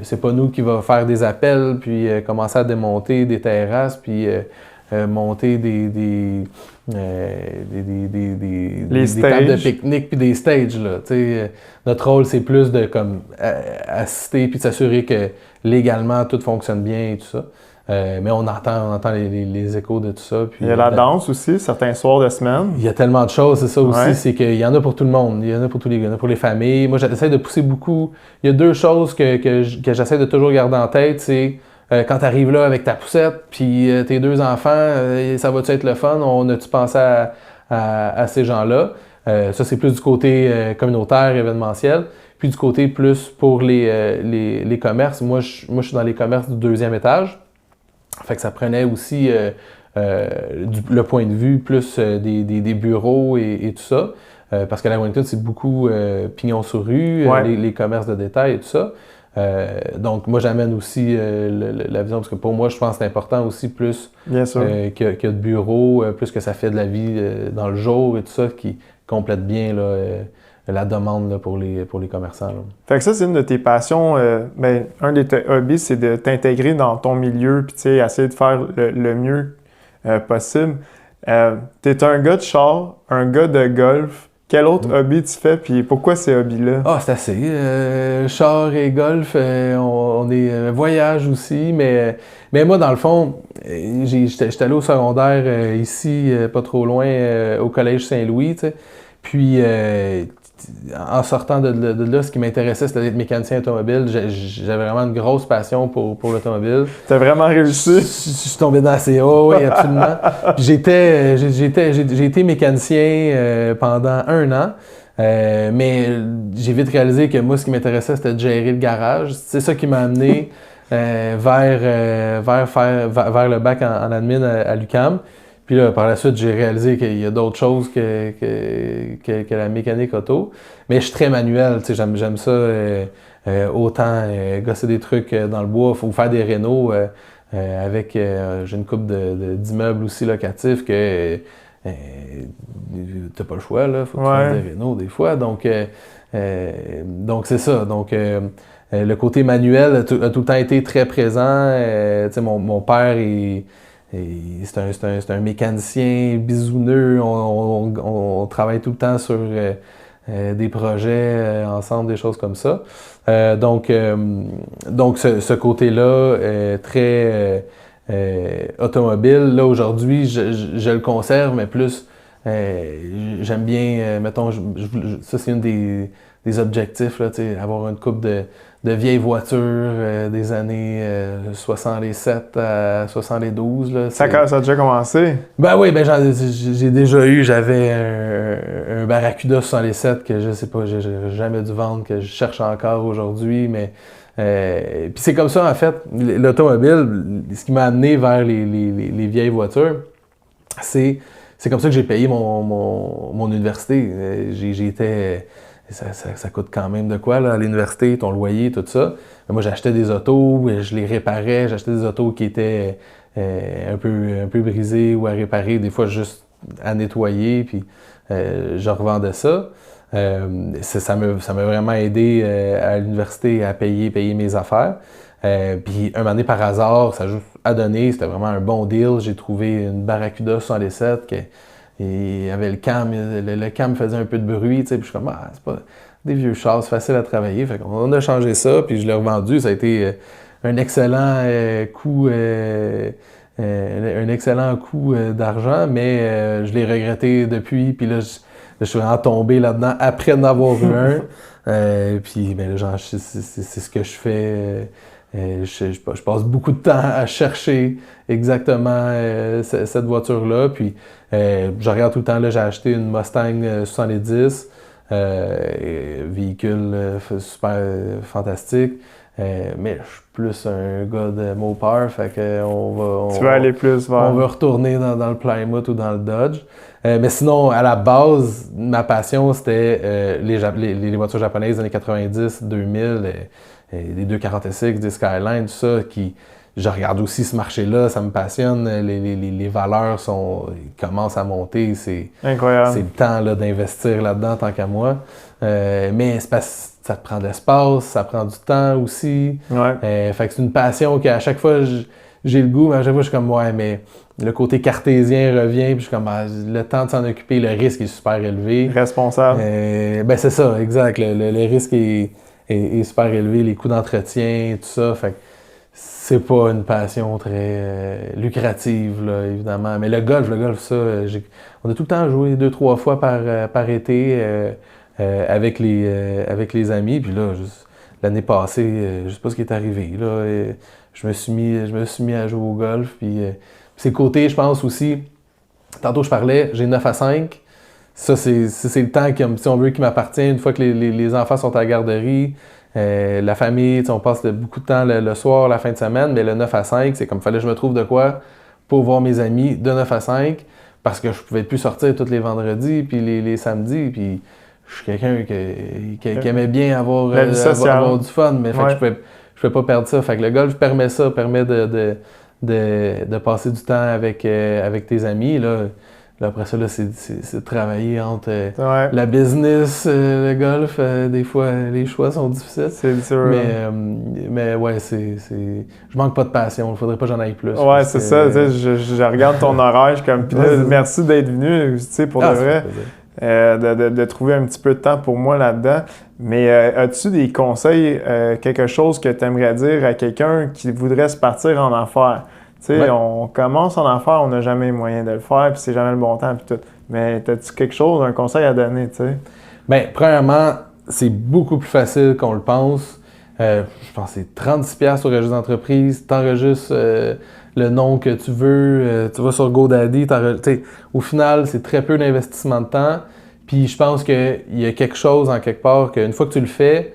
c'est pas nous qui va faire des appels, puis commencer à démonter des terrasses, puis monter des tables de pique-nique puis des stages. Là. Notre rôle, c'est plus de comme assister puis de s'assurer que légalement tout fonctionne bien et tout ça. Mais on entend les échos de tout ça. Puis, il y a la danse aussi, certains soirs de semaine. Il y a tellement de choses, c'est ça aussi, c'est qu'il y en a pour tout le monde. Il y en a pour tous les gars, il y en a pour les familles. Moi, j'essaie de pousser beaucoup. Il y a 2 choses que j'essaie de toujours garder en tête, c'est quand tu arrives là avec ta poussette, puis tes 2 enfants, ça va-tu être le fun? On a-tu pensé à ces gens-là? Ça, c'est plus du côté communautaire, événementiel. Puis du côté plus pour les commerces. Moi, je suis dans les commerces du 2e étage. Fait que ça prenait aussi le point de vue plus des bureaux et tout ça. Parce que la Wellington, c'est beaucoup pignon sur rue, les commerces de détail et tout ça. Donc, moi, j'amène aussi la vision, parce que pour moi, je pense que c'est important aussi, plus qu'il y a de bureaux, plus que ça fait de la vie dans le jour et tout ça, qui complète bien la demande là, pour les commerçants. Là. Fait que ça, c'est une de tes passions. Un de tes hobbies, c'est de t'intégrer dans ton milieu, puis essayer de faire le mieux possible. T'es un gars de char, un gars de golf. Quel autre hobby tu fais, puis pourquoi ces hobbies-là? Ah, c'est assez. Char et golf, on est voyage aussi, mais moi, dans le fond, j'étais allé au secondaire ici, pas trop loin, au Collège Saint-Louis, tu sais. Puis, en sortant de là, ce qui m'intéressait, c'était d'être mécanicien automobile. J'avais vraiment une grosse passion pour l'automobile. T'as vraiment réussi? Je suis tombé dans la CA, oui, absolument. J'ai été mécanicien pendant 1 an, mais j'ai vite réalisé que moi, ce qui m'intéressait, c'était de gérer le garage. C'est ça qui m'a amené vers le bac en admin à l'UQAM. Puis là, par la suite, j'ai réalisé qu'il y a d'autres choses que la mécanique auto. Mais je suis très manuel, tu sais, j'aime ça autant gosser des trucs dans le bois ou faire des rénaux avec j'ai une couple d'immeubles aussi locatifs que t'as pas le choix, là, faut que tu fasses des rénaux des fois. Donc c'est ça. Donc, le côté manuel a tout le temps été très présent. Mon père, c'est un mécanicien bisouneux. On travaille tout le temps sur des projets ensemble, des choses comme ça. Donc ce côté-là, très automobile, là, aujourd'hui, je le conserve, mais plus, j'aime bien, mettons, ça, c'est une des objectifs, là, avoir une couple de vieilles voitures des années 67 à 72. Là, ça a déjà commencé? Ben oui, j'ai déjà j'avais un Barracuda 67 que je sais pas, j'ai jamais dû vendre, que je cherche encore aujourd'hui, mais puis c'est comme ça, en fait, l'automobile, ce qui m'a amené vers les vieilles voitures, c'est comme ça que j'ai payé mon université. J'ai été... Ça coûte quand même de quoi, là, à l'université, ton loyer, tout ça. Mais moi, j'achetais des autos, je les réparais, j'achetais des autos qui étaient un peu brisées ou à réparer, des fois juste à nettoyer, puis je revendais ça. Ça m'a vraiment aidé à l'université à payer mes affaires. Puis un moment donné, par hasard, ça a juste à donner, c'était vraiment un bon deal. J'ai trouvé une Barracuda 67 qui il y avait le cam, le cam faisait un peu de bruit, tu sais, puis je suis comme, c'est pas des vieux chars, c'est facile à travailler. Fait qu'on a changé ça, puis je l'ai revendu. Ça a été un excellent coup, d'argent, mais je l'ai regretté depuis, puis là, je suis vraiment tombé là-dedans après en avoir eu un. Puis, ben, là, c'est ce que je fais. Je passe beaucoup de temps à chercher exactement cette voiture-là. Puis, je regarde tout le temps, là, j'ai acheté une Mustang 70, véhicule super fantastique. Mais je suis plus un gars de Mopar, fait que tu vas aller plus vers... On veut retourner dans le Plymouth ou dans le Dodge. Mais sinon, à la base, ma passion, c'était les voitures japonaises des années 90, 2000, les 240SX, des Skyline, tout ça, je regarde aussi ce marché-là, ça me passionne. Les valeurs commencent à monter. C'est incroyable. C'est le temps là, d'investir là-dedans, tant qu'à moi. Mais c'est parce ça te prend de l'espace, ça prend du temps aussi. Ouais. Fait que c'est une passion qu'à chaque fois, j'ai le goût, mais à chaque fois, je suis comme, ouais, mais le côté cartésien revient, puis je suis comme, le temps de s'en occuper, le risque est super élevé. Responsable. Ben c'est ça, exact. Le risque est super élevé, les coûts d'entretien, tout ça. Fait que c'est pas une passion très lucrative, là, évidemment. Mais le golf, ça, on a tout le temps joué 2-3 fois par été avec les amis. Puis là, l'année passée, je sais pas ce qui est arrivé. Là, je me suis mis à jouer au golf. Puis c'est le côté, je pense aussi, tantôt je parlais, j'ai 9 à 5. Ça, c'est le temps, si on veut, qui m'appartient. Une fois que les enfants sont à la garderie, la famille, on passe beaucoup de temps le soir, la fin de semaine, mais le 9 à 5, c'est comme, fallait que je me trouve de quoi pour voir mes amis de 9 à 5, parce que je pouvais plus sortir tous les vendredis, puis les samedis, puis je suis quelqu'un qui aimait bien avoir du fun, mais fait que je pouvais pas perdre ça. Fait que le golf permet de passer du temps avec tes amis, là. Là, après ça, c'est de travailler entre la business, le golf. Des fois, les choix sont difficiles. C'est sûr. Mais ouais, je manque pas de passion. Il faudrait pas que j'en aille plus. Ouais, c'est ça. Je regarde ton horaire, je suis comme, puis là, merci d'être venu, pour de vrai. De trouver un petit peu de temps pour moi là-dedans. Mais as-tu des conseils, quelque chose que tu aimerais dire à quelqu'un qui voudrait se partir en affaires? On commence en affaires, on n'a jamais les moyens de le faire, puis c'est jamais le bon temps, puis tout. Mais as-tu quelque chose, un conseil à donner, tu sais? Bien, premièrement, c'est beaucoup plus facile qu'on le pense. Je pense que c'est 36$ au registre d'entreprise. Tu enregistres le nom que tu veux. Tu vas sur GoDaddy. Au final, c'est très peu d'investissement de temps. Puis je pense qu'il y a quelque chose en quelque part qu'une fois que tu le fais,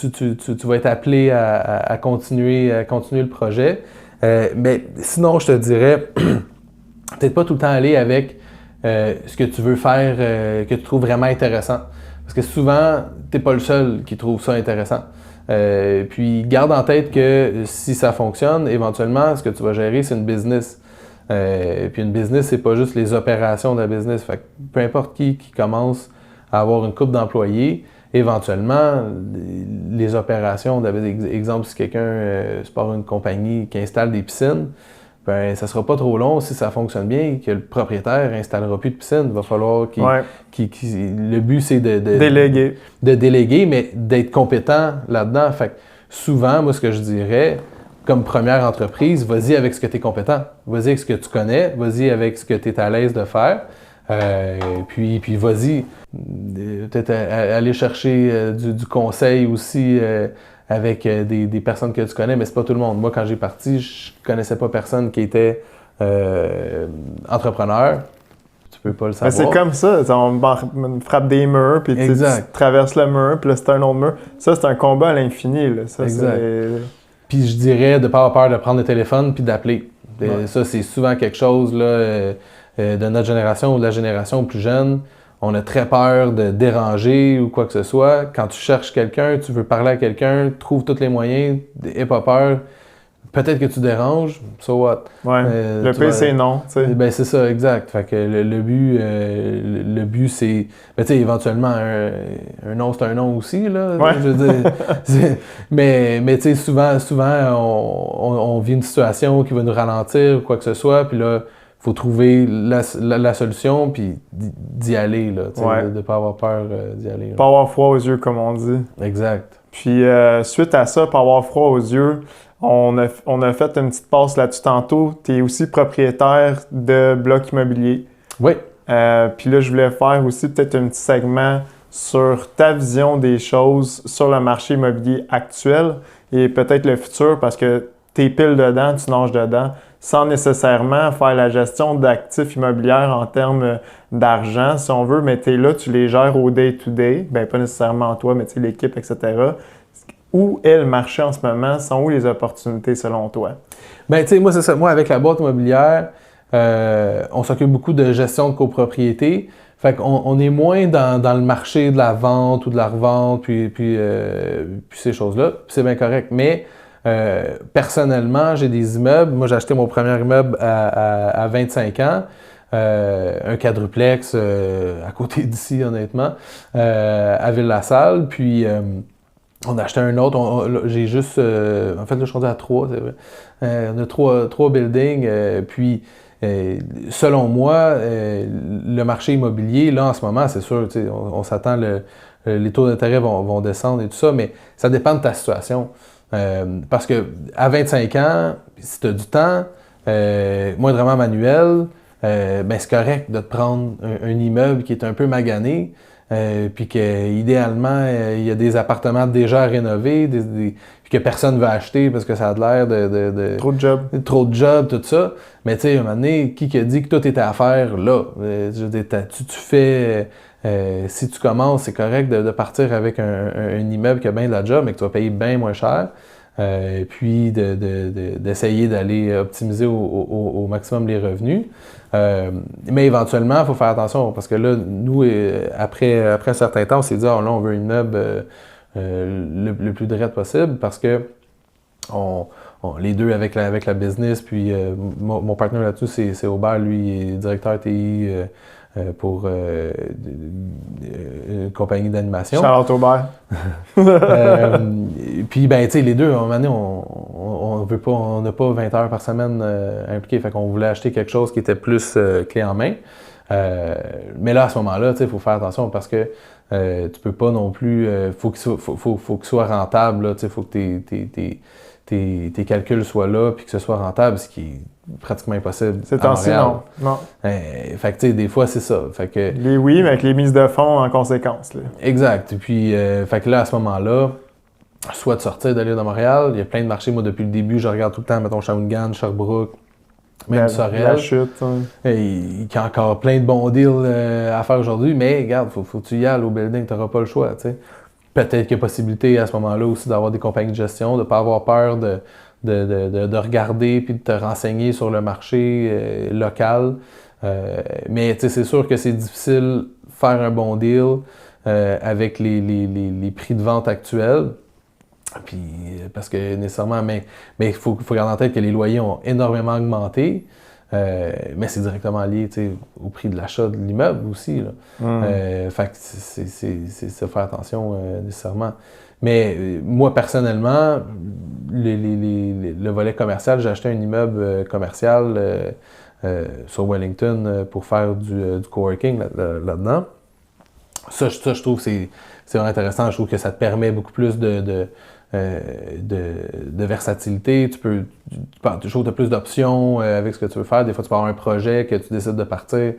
tu vas être appelé à continuer le projet. Mais sinon, je te dirais, peut-être pas tout le temps aller avec ce que tu veux faire, que tu trouves vraiment intéressant. Parce que souvent, tu n'es pas le seul qui trouve ça intéressant. Puis garde en tête que si ça fonctionne, éventuellement, ce que tu vas gérer, c'est une business. Puis une business, c'est pas juste les opérations de la business. Fait que peu importe qui commence à avoir une couple d'employés, éventuellement, les opérations, exemple, si quelqu'un se part une compagnie qui installe des piscines, ben ça sera pas trop long si ça fonctionne bien et que le propriétaire installera plus de piscine. Il va falloir le but, c'est de déléguer, mais d'être compétent là-dedans. Fait que souvent, moi, ce que je dirais, comme première entreprise, vas-y avec ce que tu es compétent. Vas-y avec ce que tu connais. Vas-y avec ce que tu es à l'aise de faire. Puis vas-y, peut-être aller chercher du conseil aussi avec des personnes que tu connais, mais c'est pas tout le monde. Moi, quand j'ai parti, je connaissais pas personne qui était entrepreneur. Tu peux pas le savoir. Mais c'est comme ça, on frappe des murs, puis tu traverses le mur, puis là c'est un autre mur. Ça, c'est un combat à l'infini. Là. Ça, exact. Puis je dirais de ne pas avoir peur de prendre le téléphone puis d'appeler. Ça, c'est souvent quelque chose là, de notre génération ou de la génération plus jeune. On a très peur de déranger ou quoi que ce soit. Quand tu cherches quelqu'un, tu veux parler à quelqu'un, trouve tous les moyens, n'aie pas peur. Peut-être que tu déranges, so what? Ouais, le pire, c'est non, tu sais. Ben, c'est ça, exact. Fait que le but, c'est... Ben, tu sais, éventuellement, un non, c'est un non aussi, là. Ouais. Je veux dire, mais tu sais, souvent, on vit une situation qui va nous ralentir ou quoi que ce soit, puis là, il faut trouver la solution, puis d'y aller, là. De ne pas avoir peur d'y aller. Pas avoir froid aux yeux, comme on dit. Exact. Puis, suite à ça, pas avoir froid aux yeux... On a fait une petite passe là-dessus tantôt. Tu es aussi propriétaire de blocs immobiliers. Oui. Puis là, je voulais faire aussi peut-être un petit segment sur ta vision des choses sur le marché immobilier actuel et peut-être le futur parce que tu es pile dedans, tu nages dedans, sans nécessairement faire la gestion d'actifs immobiliers en termes d'argent, si on veut, mais tu es là, tu les gères au day-to-day. Bien, pas nécessairement toi, mais l'équipe, etc. Où est le marché en ce moment? Sont où les opportunités selon toi? Bien, tu sais, moi, c'est ça. Moi, avec la boîte immobilière, on s'occupe beaucoup de gestion de copropriété. Fait qu'on est moins dans le marché de la vente ou de la revente, puis ces choses-là. Puis c'est bien correct. Mais personnellement, j'ai des immeubles. Moi, j'ai acheté mon premier immeuble à 25 ans. Un quadruplex à côté d'ici, honnêtement, à Ville-la-Salle. Puis... on a acheté un autre, j'ai juste... en fait, là, je suis rendu à 3, c'est vrai. On a trois buildings, puis selon moi, le marché immobilier, là, en ce moment, c'est sûr, on s'attend, les taux d'intérêt vont descendre et tout ça, mais ça dépend de ta situation. Parce que à 25 ans, si tu as du temps, moindrement manuel, ben c'est correct de te prendre un immeuble qui est un peu magané, puis qu'idéalement, il y a des appartements déjà rénovés, puis que personne ne veut acheter parce que ça a l'air de... Trop de jobs. Trop de jobs, tout ça. Mais tu sais, à un moment donné, qui a dit que tout était à faire là? Je veux dire, tu fais... si tu commences, c'est correct de partir avec un immeuble qui a bien de la job, mais que tu vas payer bien moins cher. Puis d'essayer d'aller optimiser au maximum les revenus. Mais éventuellement, il faut faire attention parce que là, nous, après un certain temps, on s'est dit, là, on veut un immeuble le plus direct possible parce que les deux avec la business, puis mon partenaire là-dessus, c'est Aubert, lui, il est directeur TI pour une compagnie d'animation. Charlotte Aubert. Puis, ben, tu sais, les deux, à un moment donné, on n'a pas 20 heures par semaine impliquées. Fait qu'on voulait acheter quelque chose qui était plus clé en main. Mais là, à ce moment-là, tu sais, il faut faire attention parce que tu peux pas non plus... faut qu'il soit rentable, tu sais, faut que tes calculs soient là puis que ce soit rentable, ce qui est pratiquement impossible. C'est ainsi, non. Fait que, tu sais, des fois, c'est ça. Fait que, oui, mais avec les mises de fonds en conséquence. Là. Exact. Et puis, fait que là, à ce moment-là, soit de sortir de l'île de Montréal, il y a plein de marchés. Moi, depuis le début, je regarde tout le temps, mettons, Shawinigan, Sherbrooke, même Sorel. La chute. Hein. Il y a encore plein de bons deals à faire aujourd'hui, mais regarde, faut que tu y ailles au building, tu n'auras pas le choix, tu sais. Peut-être qu'il y a possibilité à ce moment-là aussi d'avoir des compagnies de gestion, de ne pas avoir peur de regarder puis de te renseigner sur le marché local. Mais c'est sûr que c'est difficile de faire un bon deal avec les prix de vente actuels. Puis, parce que nécessairement, mais il faut garder en tête que les loyers ont énormément augmenté. Mais c'est directement lié au prix de l'achat de l'immeuble aussi. Là. Fait que c'est ça, faire attention nécessairement. Mais moi, personnellement, le volet commercial, j'ai acheté un immeuble commercial sur Wellington pour faire du coworking là-dedans. Ça, je trouve que c'est vraiment intéressant. Je trouve que ça te permet beaucoup plus de versatilité. Je trouve que tu as plus d'options avec ce que tu veux faire. Des fois, tu peux avoir un projet que tu décides de partir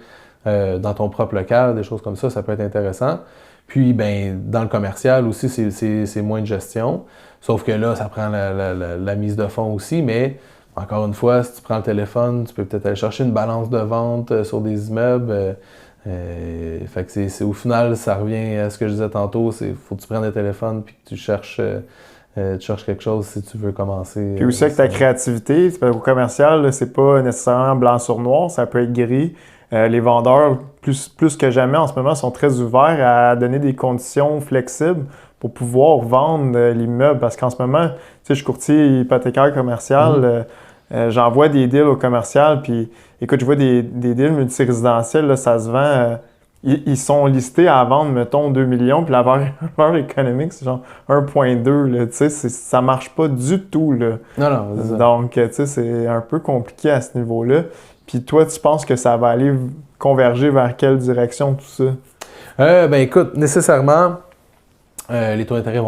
dans ton propre local, des choses comme ça peut être intéressant. Puis, ben, dans le commercial aussi, c'est moins de gestion. Sauf que là, ça prend la mise de fonds aussi, mais encore une fois, si tu prends le téléphone, tu peux peut-être aller chercher une balance de vente sur des immeubles. Fait que au final, ça revient à ce que je disais tantôt, faut que tu prennes le téléphone puis que tu cherches quelque chose si tu veux commencer. Puis aussi avec ta créativité, au commercial, là, c'est pas nécessairement blanc sur noir, ça peut être gris. Les vendeurs, plus que jamais en ce moment, sont très ouverts à donner des conditions flexibles pour pouvoir vendre l'immeuble. Parce qu'en ce moment, tu sais, je suis courtier hypothécaire commercial, j'envoie des deals au commercial, puis écoute, je vois des deals multirésidentiels, là, ça se vend. Ils sont listés à vendre, mettons, 2 millions, puis la valeur économique, c'est genre 1,2, là, tu sais, ça marche pas du tout, là. Non, c'est ça. Donc, tu sais, c'est un peu compliqué à ce niveau-là. Puis toi, tu penses que ça va aller converger vers quelle direction, tout ça? Ben écoute, nécessairement, les taux d'intérêt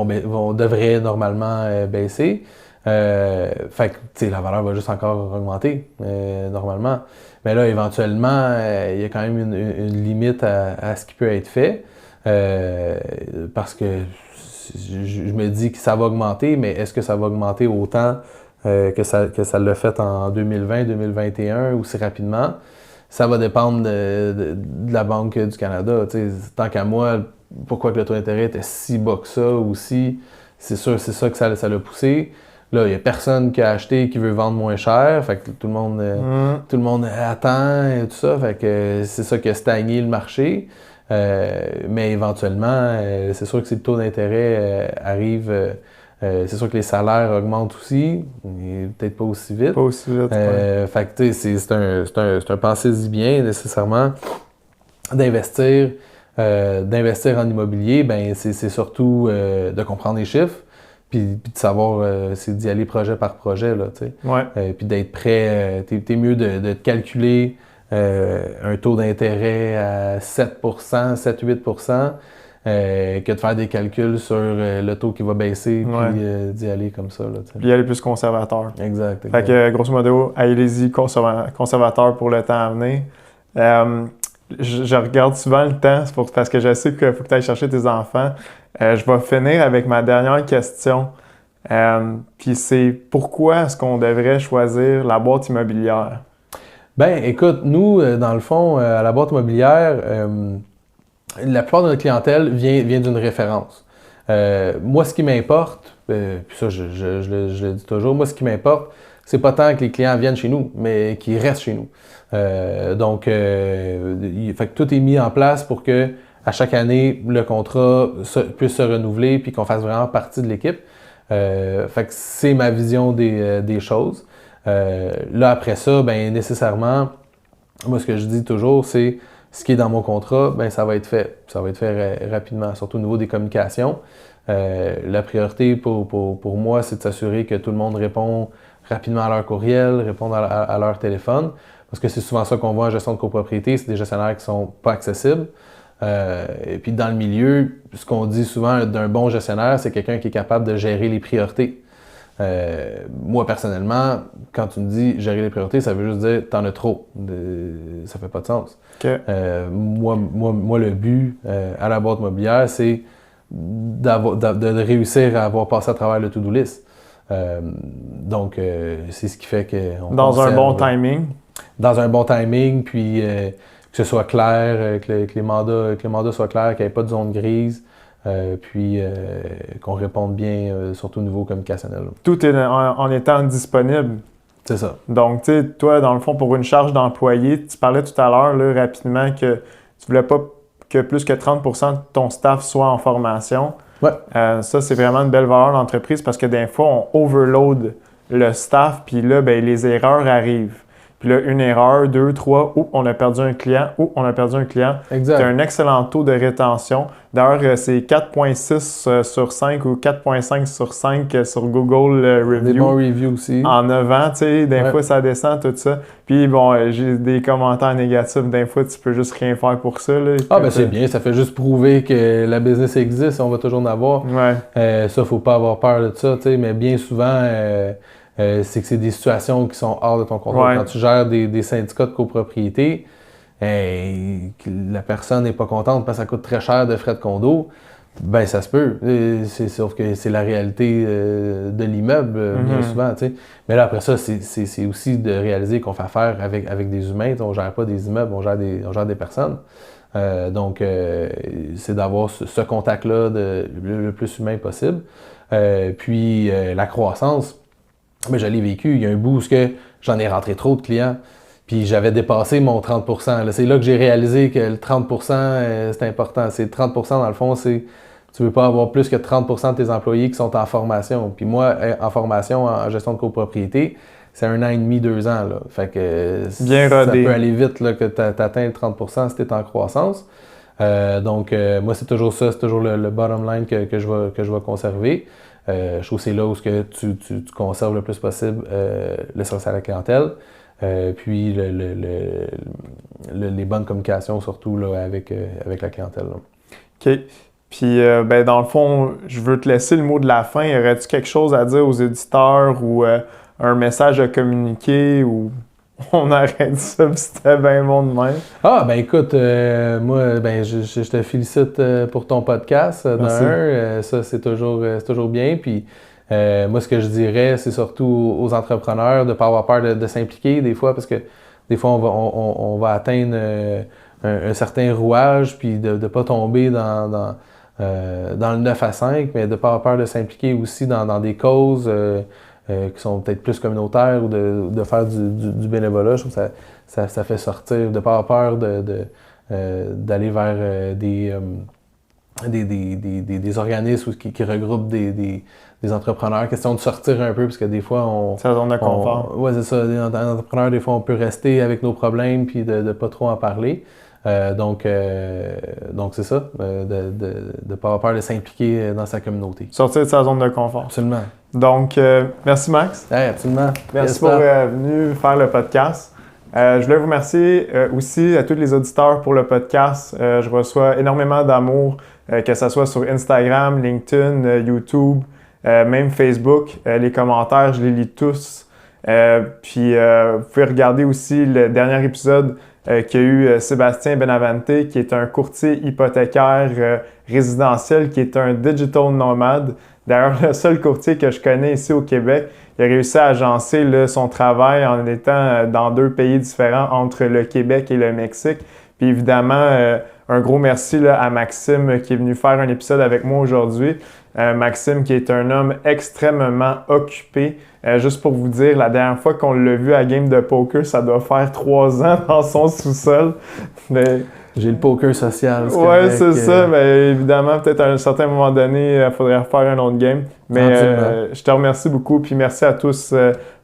devraient normalement baisser. Fait que, tu sais, la valeur va juste encore augmenter, normalement. Mais là, éventuellement, il y a quand même une limite à ce qui peut être fait. Parce que je me dis que ça va augmenter, mais est-ce que ça va augmenter autant que ça l'a fait en 2020, 2021, aussi rapidement? Ça va dépendre de la Banque du Canada. T'sais, tant qu'à moi, pourquoi que le taux d'intérêt était si bas que ça aussi, c'est sûr, c'est ça que ça l'a poussé. Là, il n'y a personne qui a acheté et qui veut vendre moins cher. Fait que tout le monde attend et tout ça. Fait que c'est ça qui a stagné le marché. Mais éventuellement, c'est sûr que si le taux d'intérêt arrive, c'est sûr que les salaires augmentent aussi, mais peut-être pas aussi vite. Pas aussi vite, ouais. Fait que tu sais, c'est un pensez-y bien, nécessairement, d'investir en immobilier, ben c'est surtout de comprendre les chiffres, puis de savoir, c'est d'y aller projet par projet, là, tu sais. Ouais. Puis d'être prêt, t'es mieux de te calculer un taux d'intérêt à 7%, 7-8%, que de faire des calculs sur le taux qui va baisser, puis d'y aller comme ça. Là, puis y aller plus conservateur. Exact. Fait que, grosso modo, allez-y conservateur pour le temps à venir. Je regarde souvent le temps, parce que je sais qu'il faut que tu ailles chercher tes enfants. Je vais finir avec ma dernière question. Puis c'est pourquoi est-ce qu'on devrait choisir la boîte immobilière? Ben, écoute, nous, dans le fond, à la boîte immobilière, la plupart de notre clientèle vient d'une référence. Moi, ce qui m'importe, puis ça, je le dis toujours, moi, ce qui m'importe, c'est pas tant que les clients viennent chez nous, mais qu'ils restent chez nous. Donc, fait que tout est mis en place pour que à chaque année, le contrat puisse se renouveler puis qu'on fasse vraiment partie de l'équipe. Fait que c'est ma vision des choses. Là, après ça, ben nécessairement, moi, ce que je dis toujours, c'est ce qui est dans mon contrat, ben ça va être fait. Ça va être fait rapidement, surtout au niveau des communications. La priorité pour moi, c'est de s'assurer que tout le monde répond rapidement à leur courriel, répond à leur téléphone. Parce que c'est souvent ça qu'on voit en gestion de copropriété, c'est des gestionnaires qui sont pas accessibles. Et puis dans le milieu, ce qu'on dit souvent d'un bon gestionnaire, c'est quelqu'un qui est capable de gérer les priorités. Moi, personnellement, quand tu me dis gérer les priorités, ça veut juste dire t'en as trop. Ça fait pas de sens. Okay. Moi, le but à la boîte immobilière, c'est de réussir à avoir passé à travers le to-do list. Donc, c'est ce qui fait qu'on Dans un bon timing. Dans un bon timing, puis que ce soit clair, que les mandats soient clairs, qu'il n'y ait pas de zone grise. Puis qu'on réponde bien, surtout au niveau communicationnel. Tout est en étant disponible. C'est ça. Donc, tu sais, toi, dans le fond, pour une charge d'employé, tu parlais tout à l'heure, là, rapidement, que tu voulais pas que plus que 30% de ton staff soit en formation. Ouais. Ça, c'est vraiment une belle valeur d'entreprise parce que des fois, on overload le staff, puis là, ben, les erreurs arrivent. Puis là, une erreur, 2, 3, on a perdu un client, on a perdu un client. Exact. Tu as un excellent taux de rétention. D'ailleurs, c'est 4,6 sur 5 ou 4,5 sur 5 sur Google Review. Des bons reviews aussi. En 9 ans, tu sais, des fois ça descend, tout ça. Puis bon, j'ai des commentaires négatifs, des fois tu peux juste rien faire pour ça. Là, c'est bien, ça fait juste prouver que la business existe, on va toujours en avoir. Ouais. Ça, faut pas avoir peur de ça, tu sais, mais bien souvent, c'est que c'est des situations qui sont hors de ton contrôle. Ouais. Quand tu gères des syndicats de copropriété, la personne n'est pas contente parce que ça coûte très cher de frais de condo, ben ça se peut. Sauf que c'est la réalité de l'immeuble, bien souvent. T'sais. Mais là, après ça, c'est aussi de réaliser qu'on fait affaire avec des humains. On ne gère pas des immeubles, on gère des personnes. Donc, c'est d'avoir ce contact-là le plus humain possible. Puis, la croissance, mais je l'ai vécu. Il y a un bout où j'en ai rentré trop de clients. Puis j'avais dépassé mon 30%. Là, c'est là que j'ai réalisé que le 30%, c'est important. C'est 30%, dans le fond, c'est tu ne veux pas avoir plus que 30% de tes employés qui sont en formation. Puis moi, en formation en gestion de copropriété, c'est 1 an et demi, 2 ans. Là. Fait que bien ça rodé. peut aller vite là, que tu atteins le 30% si tu es en croissance. Donc, moi, c'est toujours ça. C'est toujours le bottom line que je vais conserver. Je trouve que c'est là où tu conserves le plus possible le service à la clientèle. Puis les bonnes communications surtout là, avec la clientèle. Là. OK. Puis, dans le fond, je veux te laisser le mot de la fin. Y aurait-tu quelque chose à dire aux éditeurs ou un message à communiquer ou on arrête ça puis c'était bien bon de même? Ah, ben écoute, moi, ben je te félicite pour ton podcast. Ça, c'est toujours bien. Puis, moi, ce que je dirais, c'est surtout aux entrepreneurs de ne pas avoir peur de s'impliquer des fois, parce que des fois, on va atteindre un certain rouage, puis de ne pas tomber dans le 9 à 5, mais de ne pas avoir peur de s'impliquer aussi dans des causes qui sont peut-être plus communautaires ou de faire du bénévolat. Je trouve que ça fait sortir, de ne pas avoir peur d'aller vers des organismes qui regroupent des entrepreneurs. Question de sortir un peu, parce que des fois, c'est la zone de confort. Oui, c'est ça. En tant qu'entrepreneur, des fois, on peut rester avec nos problèmes puis de ne pas trop en parler. Donc c'est ça, de ne pas avoir peur de s'impliquer dans sa communauté. Sortir de sa zone de confort. Absolument. Donc, merci Max. Absolument. Merci pour venir faire le podcast. Je voulais vous remercier aussi à tous les auditeurs pour le podcast. Je reçois énormément d'amour, que ce soit sur Instagram, LinkedIn, YouTube, même Facebook. Les commentaires, je les lis tous. Puis, vous pouvez regarder aussi le dernier épisode qu'il y a eu Sébastien Benavente, qui est un courtier hypothécaire résidentiel, qui est un digital nomade. D'ailleurs, le seul courtier que je connais ici au Québec, il a réussi à agencer son travail en étant dans 2 pays différents, entre le Québec et le Mexique. Puis évidemment, un gros merci à Maxime qui est venu faire un épisode avec moi aujourd'hui. Maxime qui est un homme extrêmement occupé. Juste pour vous dire, la dernière fois qu'on l'a vu à Game de poker, ça doit faire 3 ans dans son sous-sol. Mais... J'ai le poker social. Oui, c'est ça. Mais évidemment, peut-être à un certain moment donné, il faudrait refaire un autre game. Mais je te remercie beaucoup. Puis merci à tous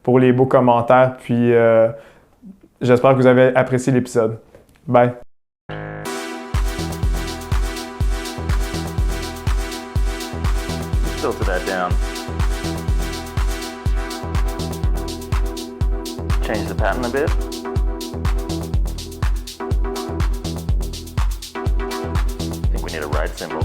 pour les beaux commentaires. Puis j'espère que vous avez apprécié l'épisode. Bye. Filter that down. Change the pattern a bit. I think we need a ride cymbal.